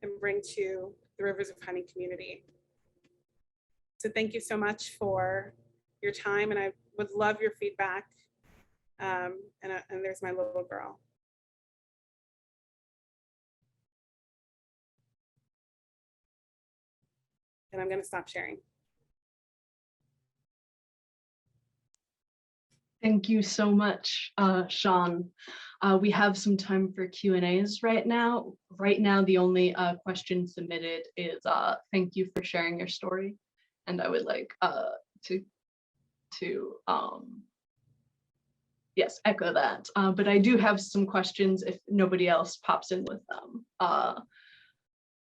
and bring to the Rivers of Honey community. So thank you so much for your time, and I would love your feedback. And there's my little girl. And I'm going to stop sharing. Thank you so much, Shawn. We have some time for Q&As right now. Right now, the only question submitted is thank you for sharing your story. And I would like yes, echo that. But I do have some questions if nobody else pops in with them.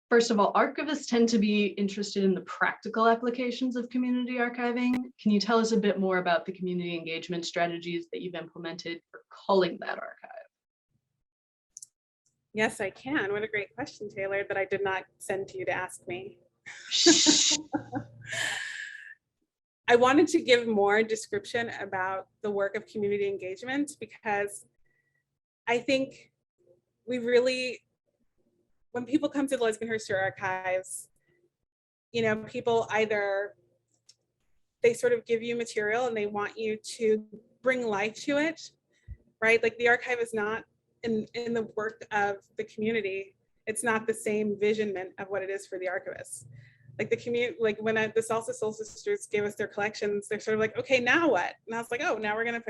First of all, archivists tend to be interested in the practical applications of community archiving. Can you tell us a bit more about the community engagement strategies that you've implemented for culling that archive? Yes, I can. What a great question, Taylor, that I did not send to you to ask me. I wanted to give more description about the work of community engagement because I think we really, when people come to the Lesbian History Archives, you know, people either, they sort of give you material and they want you to bring life to it, right? Like the archive is not in the work of the community. It's not the same visionment of what it is for the archivists. Like the community, like when the Salsa Soul Sisters gave us their collections, they're sort of like, okay, now what? And I was like, oh, now we're gonna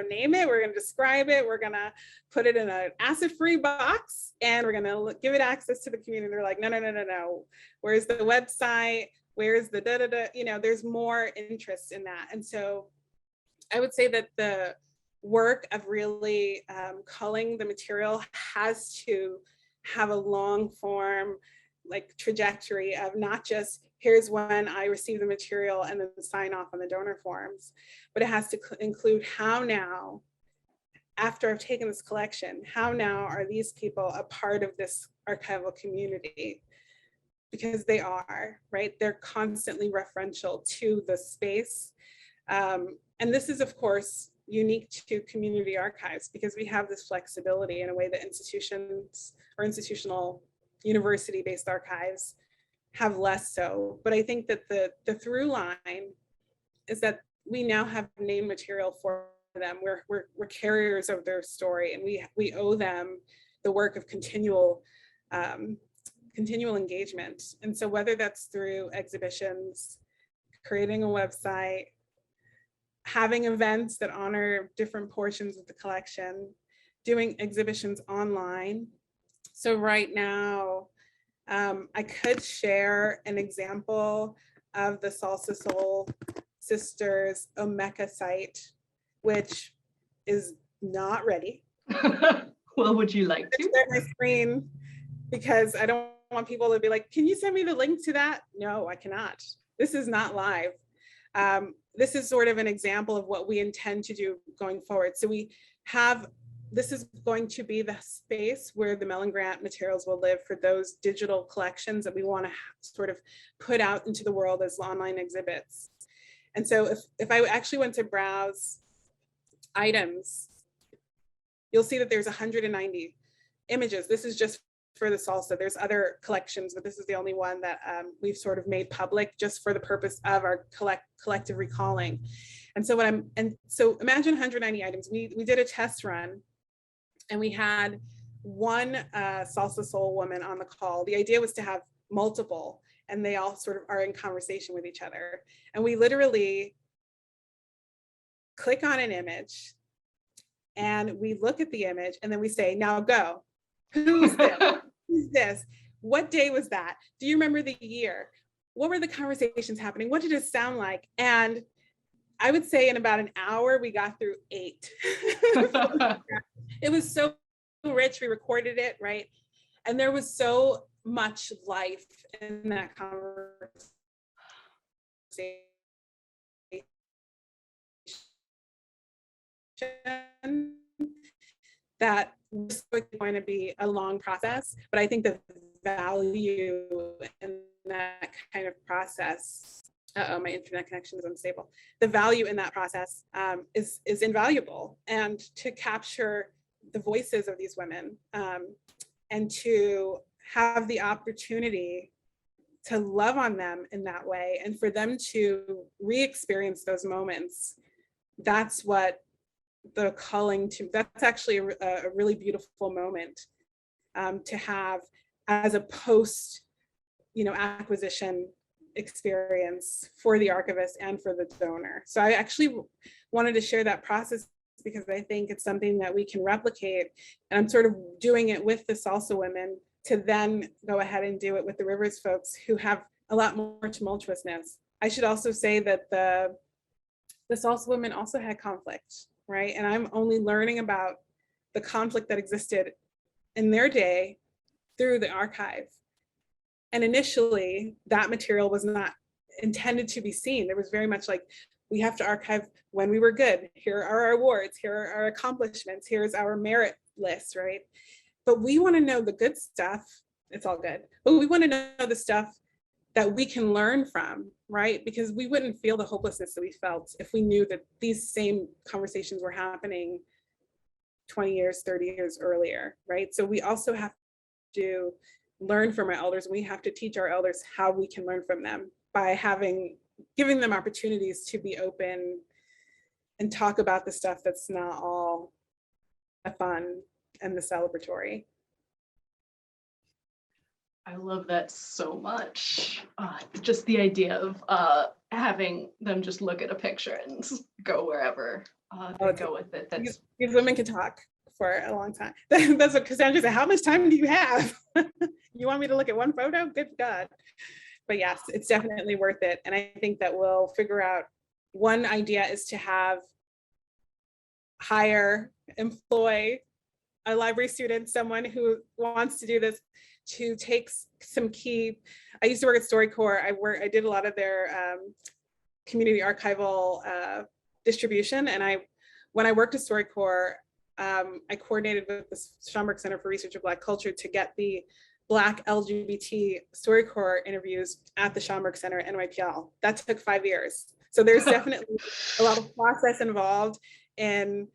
name it, we're gonna describe it, we're gonna put it in an acid-free box, and we're gonna give it access to the community. They're like, no. Where's the website? Where's the da-da-da? You know, there's more interest in that. And so I would say that the work of really culling the material has to have a long form like trajectory of not just here's when I receive the material and then sign off on the donor forms, but it has to include how now, after I've taken this collection, how now are these people a part of this archival community? Because they are, right? They're constantly referential to the space. And this is, of course, unique to community archives because we have this flexibility in a way that institutions or institutional university-based archives have less so. But I think that the through line is that we now have named material for them. We're carriers of their story, and we owe them the work of continual engagement. And so whether that's through exhibitions, creating a website, having events that honor different portions of the collection, doing exhibitions online. So right now, I could share an example of the Salsa Soul Sisters Omeka site, which is not ready. Well, would you like to? Share my screen because I don't want people to be like, can you send me the link to that? No, I cannot. This is not live. This is sort of an example of what we intend to do going forward. So we have, this is going to be the space where the Mellon Grant materials will live for those digital collections that we want to sort of put out into the world as online exhibits. And so if I actually went to browse items, you'll see that there's 190 images. This is just for the salsa. There's other collections, but this is the only one that we've sort of made public just for the purpose of our collective recalling. And so so imagine 190 items. We did a test run and we had one salsa soul woman on the call. The idea was to have multiple, and they all sort of are in conversation with each other. And we literally click on an image and we look at the image and then we say, now go. Who's this? Who's this? What day was that? Do you remember the year? What were the conversations happening? What did it sound like? And I would say in about an hour, we got through 8. It was so rich. We recorded it, right? And there was so much life in that conversation that was going to be a long process, but I think the value in that kind of process, my internet connection is unstable. The value in that process is invaluable, and to capture the voices of these women and to have the opportunity to love on them in that way and for them to re-experience those moments. That's what the calling to, that's actually a really beautiful moment to have as a post, acquisition experience for the archivist and for the donor. So I actually wanted to share that process because I think it's something that we can replicate. And I'm sort of doing it with the salsa women to then go ahead and do it with the Rivers folks who have a lot more tumultuousness. I should also say that the salsa women also had conflict, right? And I'm only learning about the conflict that existed in their day through the archive. And initially, that material was not intended to be seen. There was very much like, we have to archive when we were good. Here are our awards, here are our accomplishments, here's our merit list, right? But we want to know the good stuff. It's all good, but we want to know the stuff that we can learn from, right? Because we wouldn't feel the hopelessness that we felt if we knew that these same conversations were happening 20 years, 30 years earlier, right? So we also have to learn from our elders. We have to teach our elders how we can learn from them by giving them opportunities to be open and talk about the stuff that's not all the fun and the celebratory. I love that so much. Just the idea of having them just look at a picture and go wherever they go with it. That's these women can talk for a long time. That's what Cassandra said. How much time do you have? You want me to look at one photo? Good God. But yes, it's definitely worth it. And I think that we'll figure out, one idea is to employ a library student, someone who wants to do this, to take some key. I used to work at StoryCorps. I did a lot of their community archival distribution. And when I worked at StoryCorps, I coordinated with the Schomburg Center for Research of Black Culture to get the Black LGBT StoryCorps interviews at the Schomburg Center at NYPL. That took 5 years. So there's definitely a lot of process involved in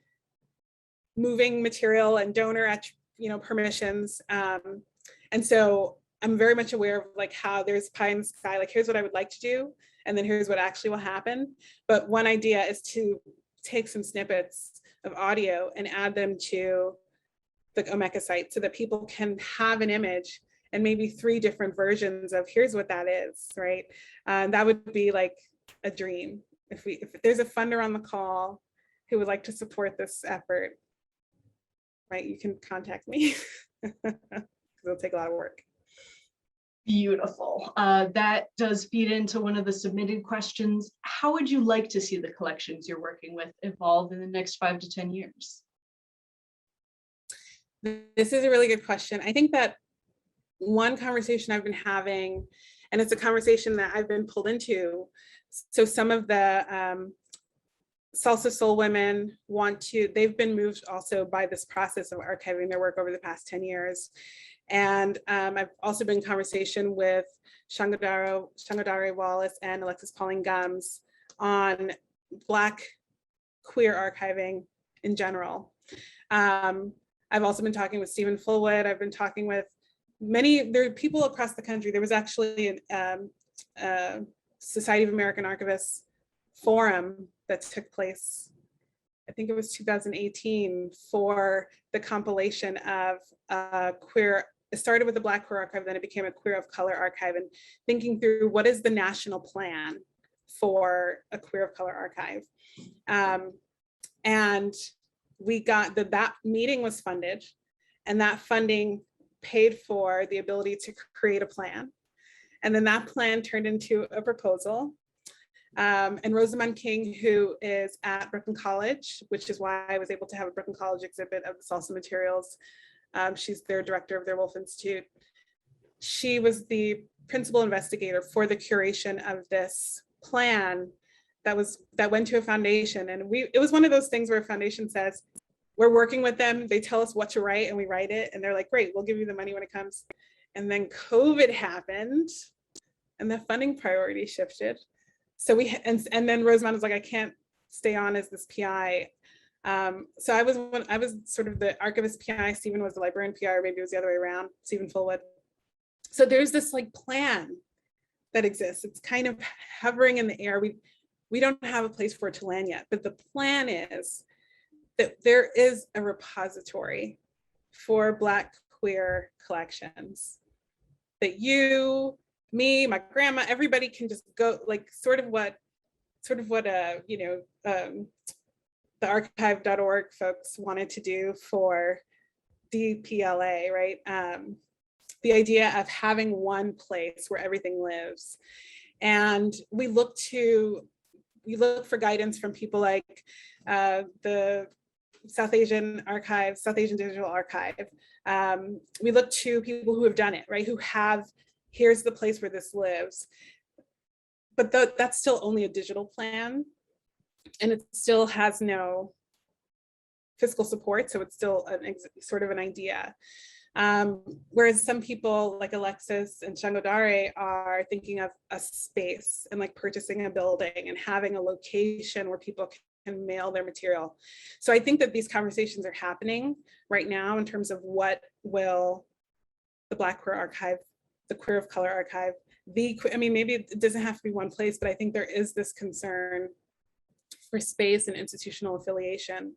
moving material and donor permissions. And so I'm very much aware of like how there's pie in the sky, like here's what I would like to do, and then here's what actually will happen. But one idea is to take some snippets of audio and add them to the Omeka site so that people can have an image and maybe 3 different versions of here's what that is, right? That would be like a dream. If there's a funder on the call who would like to support this effort, right, you can contact me. It'll take a lot of work. beautiful. That does feed into one of the submitted questions. How would you like to see the collections you're working with evolve in the next 5 to 10 years? This is a really good question. I think that one conversation I've been having, and it's a conversation that I've been pulled into. So some of the Salsa Soul women they've been moved also by this process of archiving their work over the past 10 years. And I've also been in conversation with Shangadare Wallace and Alexis Pauline Gums on Black queer archiving in general. I've also been talking with Stephen Fullwood. I've been talking with there are people across the country. There was actually a Society of American Archivists forum that took place, I think it was 2018, for the compilation of queer. It started with the Black Queer Archive, then it became a Queer of Color archive, and thinking through what is the national plan for a Queer of Color archive. And we got that meeting was funded, and that funding paid for the ability to create a plan. And then that plan turned into a proposal. And Rosamund King, who is at Brooklyn College, which is why I was able to have a Brooklyn College exhibit of the salsa materials. She's their director of their Wolf Institute. She was the principal investigator for the curation of this plan that went to a foundation. And it was one of those things where a foundation says, we're working with them, they tell us what to write and we write it. And they're like, great, we'll give you the money when it comes. And then COVID happened and the funding priority shifted. So and then Rosamund was like, I can't stay on as this PI. So I was sort of the archivist PI, Stephen was the librarian PI, or maybe it was the other way around, Stephen Fullwood. So there's this like plan that exists. It's kind of hovering in the air. We don't have a place for it to land yet, but the plan is that there is a repository for Black queer collections that you, me, my grandma, everybody can just go, like sort of what the archive.org folks wanted to do for DPLA, right? The idea of having one place where everything lives. And we look for guidance from people like the South Asian Archive, South Asian Digital Archive. We look to people who have done it, right? Who have, here's the place where this lives. But that's still only a digital plan. And it still has no fiscal support. So it's still sort of an idea. Whereas some people like Alexis and Shangodare are thinking of a space and like purchasing a building and having a location where people can mail their material. So I think that these conversations are happening right now in terms of what will the Black Queer Archive, the Queer of Color Archive, I mean, maybe it doesn't have to be one place, but I think there is this concern for space and institutional affiliation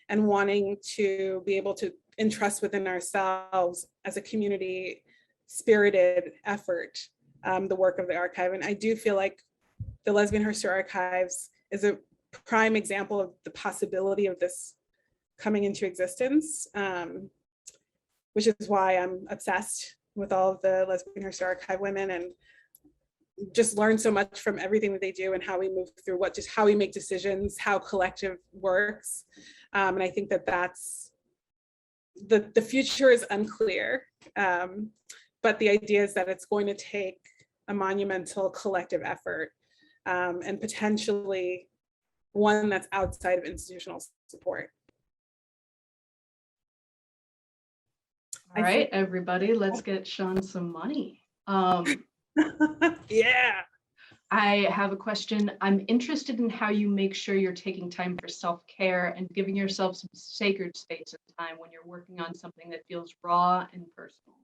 and wanting to be able to entrust within ourselves as a community spirited effort, the work of the archive. And I do feel like the Lesbian Herster Archives is a prime example of the possibility of this coming into existence, which is why I'm obsessed with all of the Lesbian Herster Archive women and just learn so much from everything that they do and how we move through how we make decisions, how collective works. And I think that that's, the future is unclear, but the idea is that it's going to take a monumental collective effort and potentially one that's outside of institutional support. All right, everybody, let's get Shawn some money. Yeah. I have a question. I'm interested in how you make sure you're taking time for self-care and giving yourself some sacred space and time when you're working on something that feels raw and personal.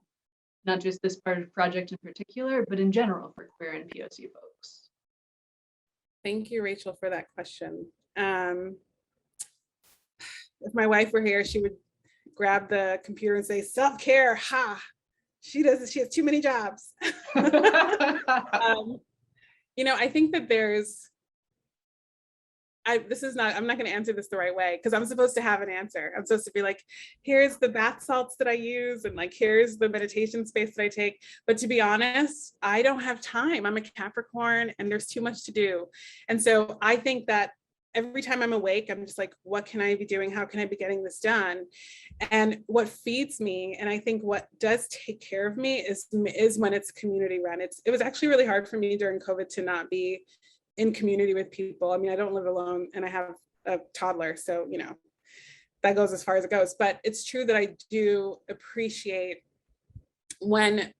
Not just this project in particular, but in general for queer and POC folks. Thank you, Rachel, for that question. If my wife were here, she would grab the computer and say, self-care, ha, she has too many jobs. You know, I think that I'm not going to answer this the right way because I'm supposed to have an answer. I'm supposed to be like, here's the bath salts that I use and like, here's the meditation space that I take. But to be honest, I don't have time. I'm a Capricorn and there's too much to do. And so I think that every time I'm awake, I'm just like, what can I be doing? How can I be getting this done? And what feeds me, and I think what does take care of me is when it's community run. It was actually really hard for me during COVID to not be in community with people. I mean, I don't live alone and I have a toddler, so, you know, that goes as far as it goes. But it's true that I do appreciate when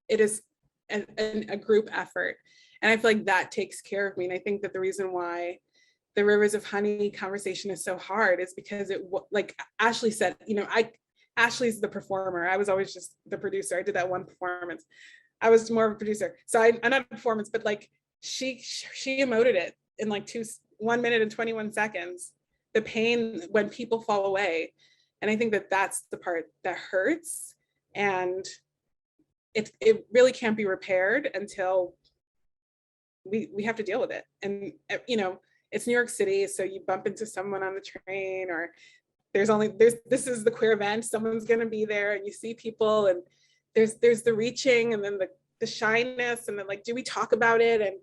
it is a group effort. And I feel like that takes care of me. And I think that the reason why the Rivers of Honey conversation is so hard is because like Ashley said, you know, Ashley's the performer. I was always just the producer. I did that one performance. I was more of a producer. So I'm not a performance, but like she emoted it in like 1 minute and 21 seconds, the pain when people fall away. And I think that that's the part that hurts. And it really can't be repaired until we have to deal with it. And, you know, it's New York City, so you bump into someone on the train, or this is the queer event, someone's going to be there, and you see people, and there's the reaching, and then the shyness, and then like, do we talk about it,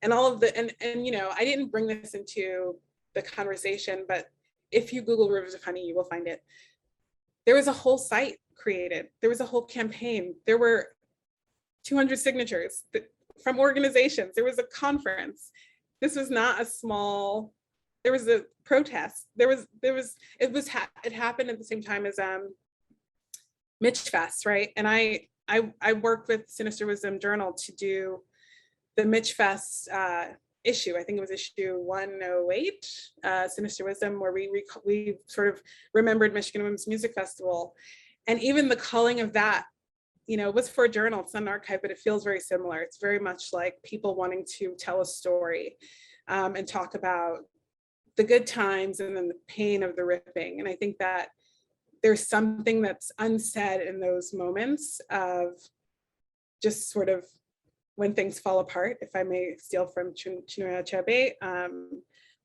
and all of the, and you know, I didn't bring this into the conversation, but if you Google Rivers of Honey, you will find it. There was a whole site created. There was a whole campaign. There were 200 signatures from organizations. There was a conference. This was not a small, there was a protest. It happened at the same time as Mitch Fest, right? And I worked with Sinister Wisdom Journal to do the Mitch Fest issue. I think it was issue 108, Sinister Wisdom, where we sort of remembered Michigan Women's Music Festival. And even the culling of that, you know, it was for a journal, it's not an archive, but it feels very similar. It's very much like people wanting to tell a story and talk about the good times and then the pain of the ripping. And I think that there's something that's unsaid in those moments of just sort of when things fall apart, if I may steal from Chinua Achebe,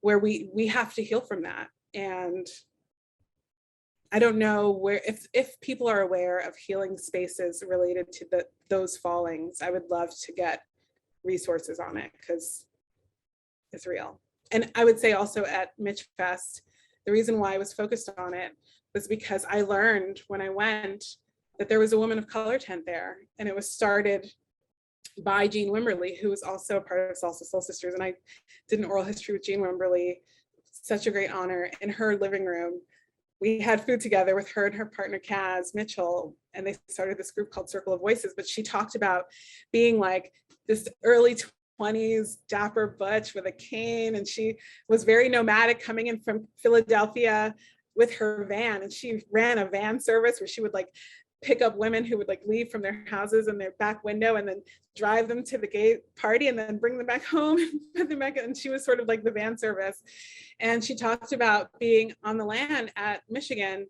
where we have to heal from that. And I don't know where, if people are aware of healing spaces related to those fallings, I would love to get resources on it, because it's real. And I would say also at Mitch Fest, the reason why I was focused on it was because I learned when I went that there was a woman of color tent there, and it was started by Jean Wimberly, who was also a part of Salsa Soul Sisters. And I did an oral history with Jean Wimberly, such a great honor, in her living room. We had food together with her and her partner, Kaz Mitchell, and they started this group called Circle of Voices. But she talked about being like this early 20s dapper butch with a cane, and she was very nomadic, coming in from Philadelphia with her van, and she ran a van service where she would like pick up women who would like leave from their houses in their back window and then drive them to the gay party and then bring them back home and put them back. And she was sort of like the van service. And she talked about being on the land at Michigan.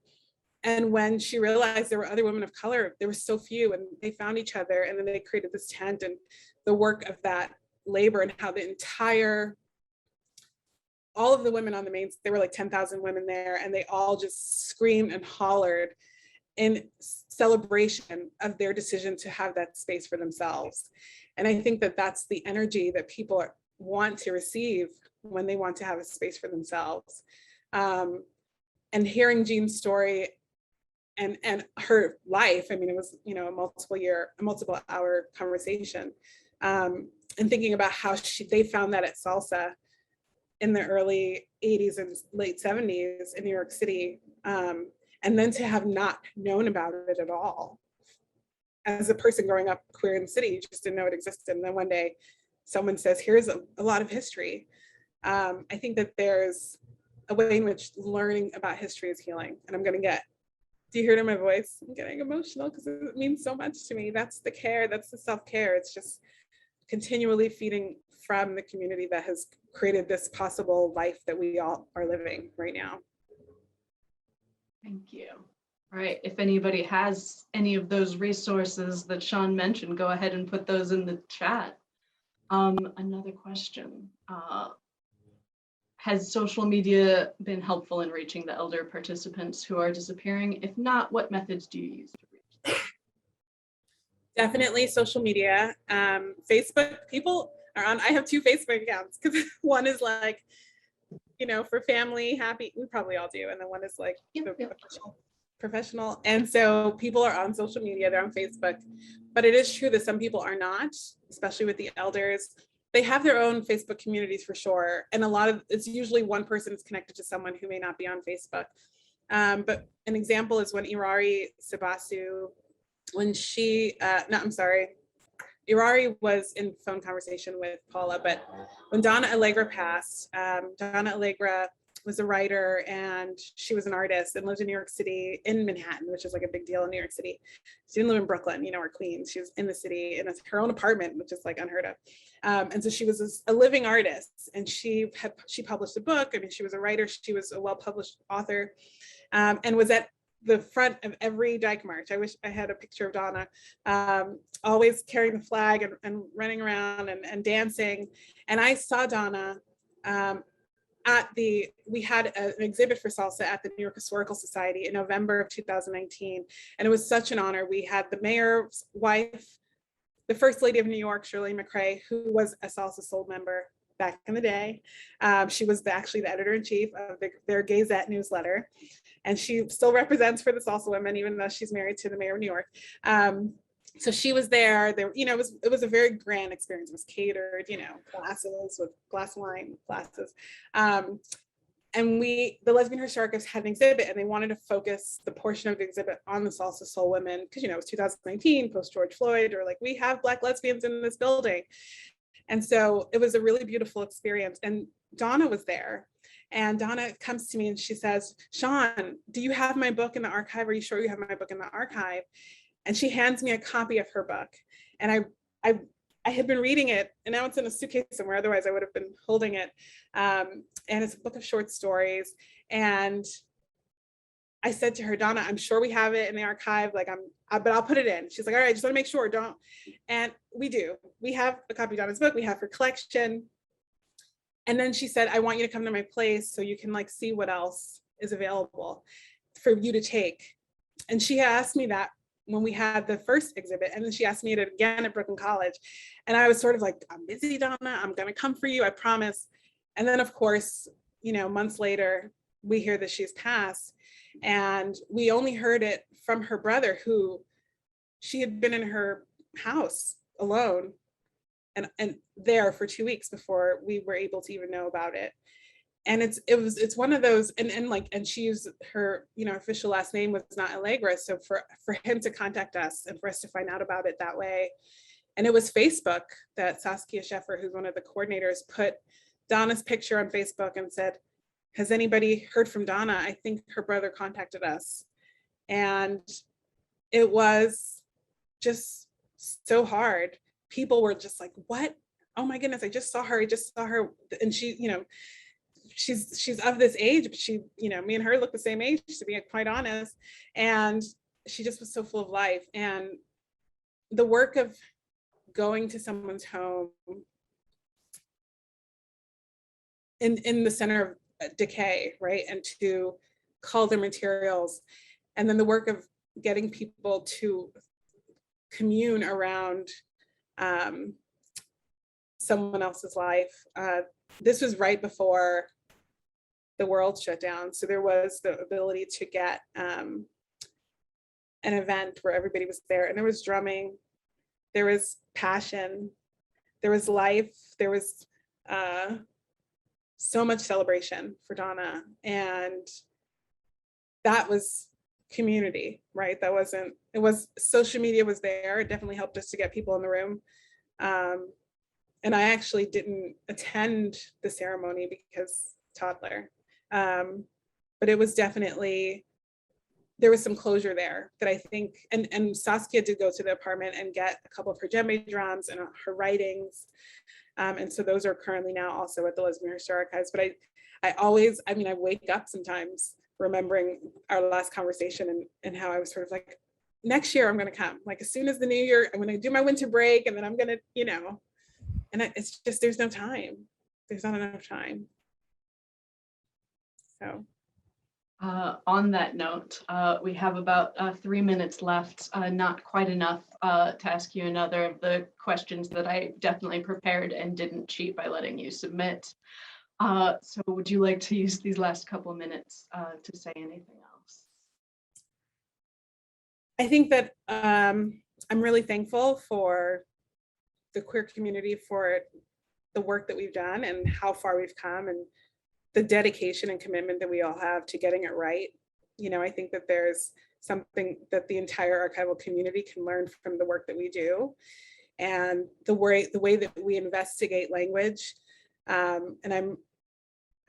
And when she realized there were other women of color, there were so few, and they found each other, and then they created this tent, and the work of that labor, and how the entire, all of the women on the main, there were like 10,000 women there, and they all just screamed and hollered in celebration of their decision to have that space for themselves. And I think that that's the energy that people want to receive when they want to have a space for themselves. And hearing Jean's story and her life, I mean, it was, you know, a multiple hour conversation, and thinking about how they found that at Salsa in the early 80s and late 70s in New York City. And then to have not known about it at all. As a person growing up queer in the city, you just didn't know it existed. And then one day someone says, here's a lot of history. I think that there's a way in which learning about history is healing. And I'm gonna do you hear it in my voice? I'm getting emotional because it means so much to me. That's the care, that's the self-care. It's just continually feeding from the community that has created this possible life that we all are living right now. Thank you. All right, if anybody has any of those resources that Shawn mentioned, go ahead and put those in the chat. Another question. Has social media been helpful in reaching the elder participants who are disappearing? If not, what methods do you use to reach them? Definitely social media. Facebook, people are on, I have 2 Facebook accounts, because one is like, you know, for family, happy, we probably all do. And then one is like professional. And so people are on social media, they're on Facebook, but it is true that some people are not, especially with the elders. They have their own Facebook communities for sure. And it's usually one person is connected to someone who may not be on Facebook. But an example is when Irari Sabasu, when she, Irari was in phone conversation with Paula, but when Donna Allegra passed, Donna Allegra was a writer, and she was an artist and lived in New York City, in Manhattan, which is like a big deal in New York City. She didn't live in Brooklyn, you know, or Queens. She was in the city in her own apartment, which is like unheard of. And so she was a living artist, and she published a book. I mean, she was a writer, she was a well-published author, and was at the front of every Dyke March. I wish I had a picture of Donna, always carrying the flag and running around and dancing. And I saw Donna we had an exhibit for salsa at the New York Historical Society in November of 2019. And it was such an honor. We had the mayor's wife, the First Lady of New York, Shirley McRae, who was a Salsa Soul member back in the day. She was actually the editor-in-chief of their Gazette newsletter. And she still represents for the Salsa women, even though she's married to the mayor of New York. So she was there. It was a very grand experience. It was catered, glasses with glass wine glasses. And the Lesbian History Archives had an exhibit, and they wanted to focus the portion of the exhibit on the Salsa Soul women, because it was 2019, post George Floyd, or like, we have Black lesbians in this building. And so it was a really beautiful experience. And Donna was there. And Donna comes to me and she says, Shawn, do you have my book in the archive? Are you sure you have my book in the archive? And she hands me a copy of her book. And I had been reading it, and now it's in a suitcase somewhere, otherwise I would have been holding it. And it's a book of short stories. And I said to her, Donna, I'm sure we have it in the archive, but I'll put it in. She's like, all right, I just want to make sure, don't. And we do. We have a copy of Donna's book, we have her collection. And then she said, I want you to come to my place so you can see what else is available for you to take. And she asked me that when we had the first exhibit, and then she asked me it again at Brooklyn College. And I was sort of like, I'm busy, Donna, I'm gonna come for you, I promise. And then of course, months later, we hear that she's passed. And we only heard it from her brother, who she had been in her house alone and there for 2 weeks before we were able to even know about it. And it's one of those, and she used her, official last name was not Allegra. So for him to contact us and for us to find out about it that way. And it was Facebook that Saskia Sheffer, who's one of the coordinators, put Donna's picture on Facebook and said, has anybody heard from Donna? I think her brother contacted us. And it was just so hard. People were just like, what? Oh my goodness, I just saw her. And she, she's of this age, but she, me and her look the same age, to be quite honest. And she just was so full of life. And the work of going to someone's home in the center of decay, right? And to cull their materials. And then the work of getting people to commune around someone else's life. This was right before the world shut down. So there was the ability to get an event where everybody was there, and there was drumming, there was passion, there was life, there was so much celebration for Donna. And that was community, right? It was social media was there. It definitely helped us to get people in the room. And I actually didn't attend the ceremony because toddler. But it was definitely, there was some closure there that I think, and Saskia did go to the apartment and get a couple of her djembe drums and her writings. And so those are currently now also at the Lesbian History Archives. But I wake up sometimes remembering our last conversation and how I was sort of like, next year I'm gonna come. Like as soon as the new year, I'm gonna do my winter break, and then I'm gonna, and it's just, there's no time. There's not enough time. So. On that note, we have about 3 minutes left, not quite enough to ask you another of the questions that I definitely prepared and didn't cheat by letting you submit. So would you like to use these last couple of minutes to say anything else? I think that I'm really thankful for the queer community, for the work that we've done and how far we've come, and the dedication and commitment that we all have to getting it right. I think that there's something that the entire archival community can learn from the work that we do, and the way that we investigate language. And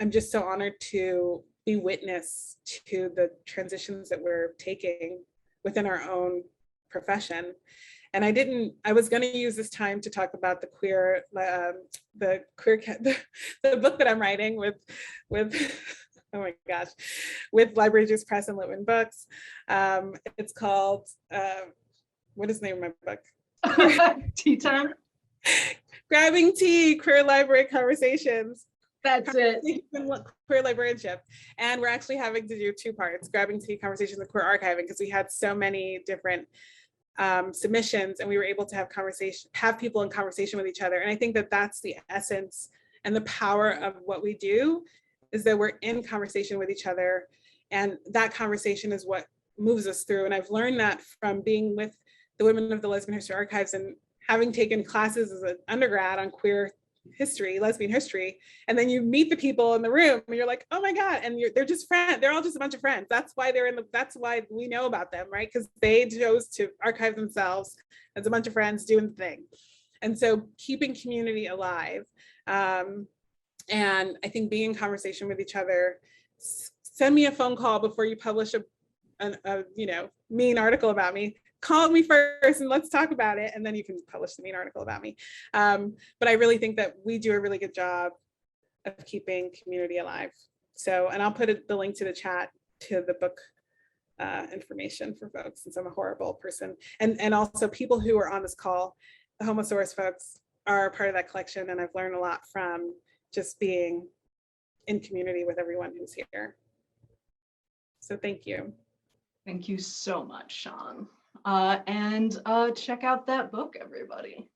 I'm just so honored to be witness to the transitions that we're taking within our own profession. And I was going to use this time to talk about the QueerCat, the book that I'm writing with oh my gosh, with Librarianship Press and Litwin Books. It's called, what is the name of my book? Tea Time? Grabbing Tea, Queer Library Conversations. That's it. Queer librarianship. And we're actually having to do 2 parts, grabbing tea conversations and queer archiving, because we had so many different submissions, and we were able to have people in conversation with each other. And I think that that's the essence and the power of what we do, is that we're in conversation with each other, and that conversation is what moves us through. And I've learned that from being with the women of the Lesbian History Archives and having taken classes as an undergrad on queer history, lesbian history, and then you meet the people in the room and you're like, oh my God, and they're just friends. They're all just a bunch of friends. That's why that's why we know about them, right? Because they chose to archive themselves as a bunch of friends doing the thing. And so keeping community alive. And I think being in conversation with each other. Send me a phone call before you publish a mean article about me. Call me first and let's talk about it, and then you can publish the mean article about me. But I really think that we do a really good job of keeping community alive. So, and I'll put the link to the chat to the book information for folks, since I'm a horrible person. And also people who are on this call, the Homosaurus folks are part of that collection, and I've learned a lot from just being in community with everyone who's here. So thank you. Thank you so much, Shawn. And check out that book, everybody.